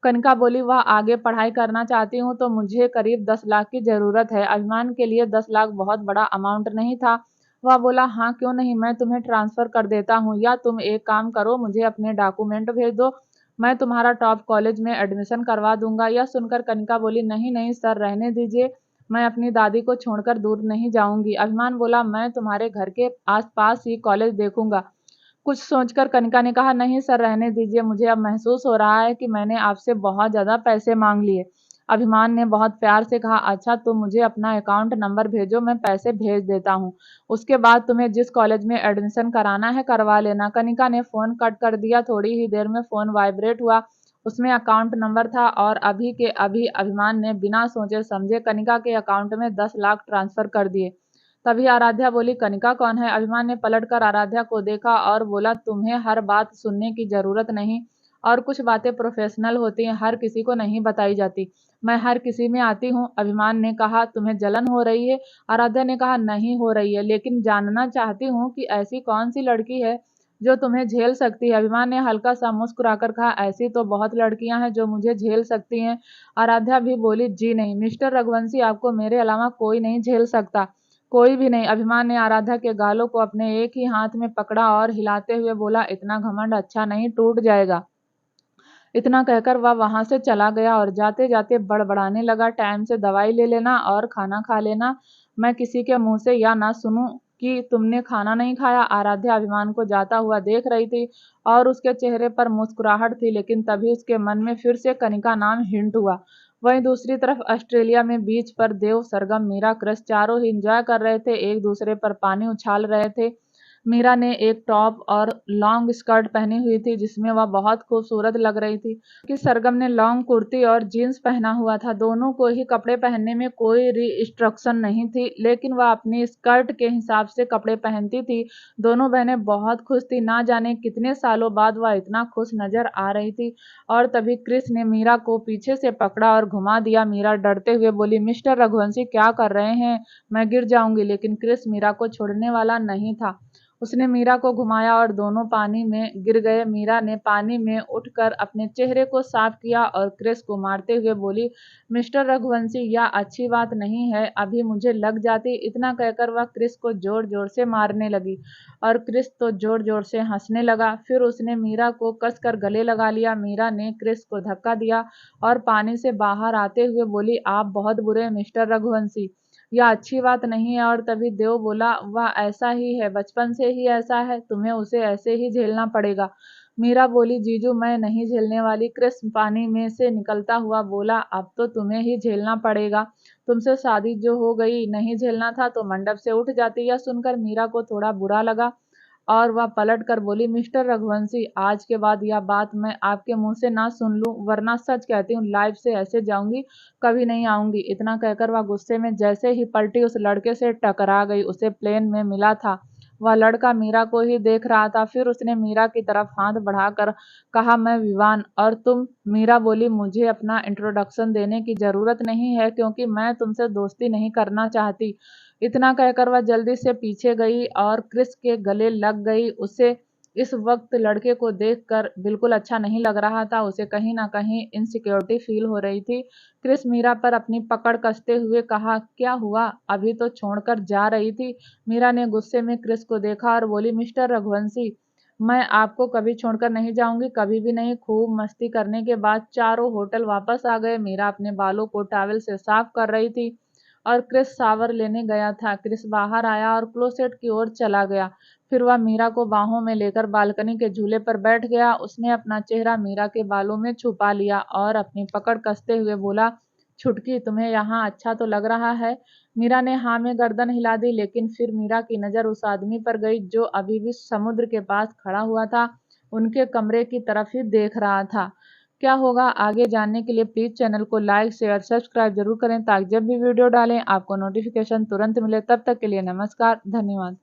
कनिका बोली, वह आगे पढ़ाई करना चाहती हूँ तो मुझे करीब 10 लाख की जरूरत है। अभिमान के लिए 10 लाख बहुत बड़ा अमाउंट नहीं था। वह बोला, हाँ क्यों नहीं, मैं तुम्हें ट्रांसफर कर देता हूँ, या तुम एक काम करो, मुझे अपने डॉक्यूमेंट भेज दो, मैं तुम्हारा टॉप कॉलेज में एडमिशन करवा दूंगा। यह सुनकर कनिका बोली, नहीं नहीं सर, रहने दीजिए, मैं अपनी दादी को छोड़कर दूर नहीं जाऊंगी। अभिमान बोला, मैं तुम्हारे घर के आसपास ही कॉलेज देखूंगा। कुछ सोचकर कनिका ने कहा, नहीं सर रहने दीजिए, मुझे अब महसूस हो रहा है कि मैंने आपसे बहुत ज्यादा पैसे मांग लिए। अभिमान ने बहुत प्यार से कहा, अच्छा तुम मुझे अपना अकाउंट नंबर भेजो, मैं पैसे भेज देता हूँ, उसके बाद तुम्हें जिस कॉलेज में एडमिशन कराना है करवा लेना। कनिका ने फोन कट कर दिया। थोड़ी ही देर में फोन वाइब्रेट हुआ, उसमें अकाउंट नंबर था और अभी के अभी अभिमान ने बिना सोचे समझे कनिका के अकाउंट में 10 लाख ट्रांसफर कर दिए। तभी आराध्या बोली, कनिका कौन है? अभिमान ने पलटकर आराध्या को देखा और बोला, तुम्हें हर बात सुनने की जरूरत नहीं, और कुछ बातें प्रोफेशनल होती हैं, हर किसी को नहीं बताई जाती। मैं हर किसी में आती हूँ। अभिमान ने कहा, तुम्हें जलन हो रही है? आराध्या ने कहा, नहीं हो रही है, लेकिन जानना चाहती हूँ कि ऐसी कौन सी लड़की है जो तुम्हें झेल सकती है। अभिमान ने हल्का सा मुस्कुराकर कहा, ऐसी तो बहुत लड़कियां हैं जो मुझे झेल सकती हैं। आराध्या भी बोली, जी नहीं मिस्टर रघुवंशी, आपको मेरे अलावा कोई नहीं झेल सकता, कोई भी नहीं। अभिमान ने आराध्या के गालों को अपने एक ही हाथ में पकड़ा और हिलाते हुए बोला, इतना घमंड अच्छा नहीं, टूट जाएगा। इतना कहकर वह वहां से चला गया और जाते जाते बड़बड़ाने लगा, टाइम से दवाई ले लेना और खाना खा लेना, मैं किसी के मुंह से या ना सुनूं कि तुमने खाना नहीं खाया। आराध्या अभिमान को जाता हुआ देख रही थी और उसके चेहरे पर मुस्कुराहट थी, लेकिन तभी उसके मन में फिर से कनिका नाम हिंट हुआ। वहीं दूसरी तरफ ऑस्ट्रेलिया में बीच पर देव, सरगम, मीरा, क्रश चारों ही इंजॉय कर रहे थे, एक दूसरे पर पानी उछाल रहे थे। मीरा ने एक टॉप और लॉन्ग स्कर्ट पहनी हुई थी जिसमें वह बहुत खूबसूरत लग रही थी कि सरगम ने लॉन्ग कुर्ती और जीन्स पहना हुआ था। दोनों को ही कपड़े पहनने में कोई रिस्ट्रिक्शन नहीं थी, लेकिन वह अपनी स्कर्ट के हिसाब से कपड़े पहनती थी। दोनों बहनें बहुत खुश थी। ना जाने कितने सालों बाद वह इतना खुश नजर आ रही थी। और तभी क्रिस ने मीरा को पीछे से पकड़ा और घुमा दिया। मीरा डरते हुए बोली, मिस्टर रघुवंशी क्या कर रहे हैं, मैं गिर जाऊंगी। लेकिन क्रिस मीरा को छोड़ने वाला नहीं था। उसने मीरा को घुमाया और दोनों पानी में गिर गए। मीरा ने पानी में उठकर अपने चेहरे को साफ किया और क्रिस को मारते हुए बोली, मिस्टर रघुवंशी यह अच्छी बात नहीं है, अभी मुझे लग जाती। इतना कहकर वह क्रिस को जोर जोर से मारने लगी और क्रिस तो जोर जोर से हंसने लगा। फिर उसने मीरा को कसकर गले लगा लिया। मीरा ने क्रिस को धक्का दिया और पानी से बाहर आते हुए बोली, आप बहुत बुरे हैं मिस्टर रघुवंशी, यह अच्छी बात नहीं है। और तभी देव बोला, वह ऐसा ही है, बचपन से ही ऐसा है, तुम्हें उसे ऐसे ही झेलना पड़ेगा। मीरा बोली, जीजू मैं नहीं झेलने वाली। कृष्ण पानी में से निकलता हुआ बोला, अब तो तुम्हें ही झेलना पड़ेगा, तुमसे शादी जो हो गई, नहीं झेलना था तो मंडप से उठ जाती। यह सुनकर मीरा को थोड़ा बुरा लगा और वह पलट कर बोली, मिस्टर रघुवंशी आज के बाद यह बात मैं आपके मुंह से ना सुन लूं, वरना सच कहती हूँ लाइफ से ऐसे जाऊंगी, कभी नहीं आऊंगी। इतना कहकर वह गुस्से में जैसे ही पलटी उस लड़के से टकरा गई। उसे प्लेन में मिला था, वह लड़का मीरा को ही देख रहा था। फिर उसने मीरा की तरफ हाथ बढ़ाकर कहा, मैं विवान और तुम। मीरा बोली, मुझे अपना इंट्रोडक्शन देने की जरूरत नहीं है क्योंकि मैं तुमसे दोस्ती नहीं करना चाहती। इतना कहकर वह जल्दी से पीछे गई और क्रिस के गले लग गई। उसे इस वक्त लड़के को देखकर बिल्कुल अच्छा नहीं लग रहा था। उसे कहीं ना कहीं इनसिक्योरिटी फील हो रही थी। क्रिस मीरा पर अपनी पकड़ कसते हुए कहा, क्या हुआ, अभी तो छोड़कर जा रही थी। मीरा ने गुस्से में क्रिस को देखा और बोली, मिस्टर रघुवंशी मैं आपको कभी छोड़कर नहीं जाऊंगी, कभी भी नहीं। खूब मस्ती करने के बाद चारों होटल वापस आ गए। मीरा अपने बालों को टॉवल से साफ कर रही थी और क्रिस शावर लेने गया था। क्रिस बाहर आया और क्लोसेट की ओर चला गया। फिर वह मीरा को बाहों में लेकर बालकनी के झूले पर बैठ गया। उसने अपना चेहरा मीरा के बालों में छुपा लिया और अपनी पकड़ कसते हुए बोला, छुटकी तुम्हें यहाँ अच्छा तो लग रहा है। मीरा ने हाँ में गर्दन हिला दी, लेकिन फिर मीरा की नजर उस आदमी पर गई जो अभी भी समुद्र के पास खड़ा हुआ था, उनके कमरे की तरफ ही देख रहा था। क्या होगा आगे जानने के लिए प्लीज चैनल को लाइक शेयर सब्सक्राइब जरूर करें ताकि जब भी वीडियो डालें आपको नोटिफिकेशन तुरंत मिले। तब तक के लिए नमस्कार, धन्यवाद।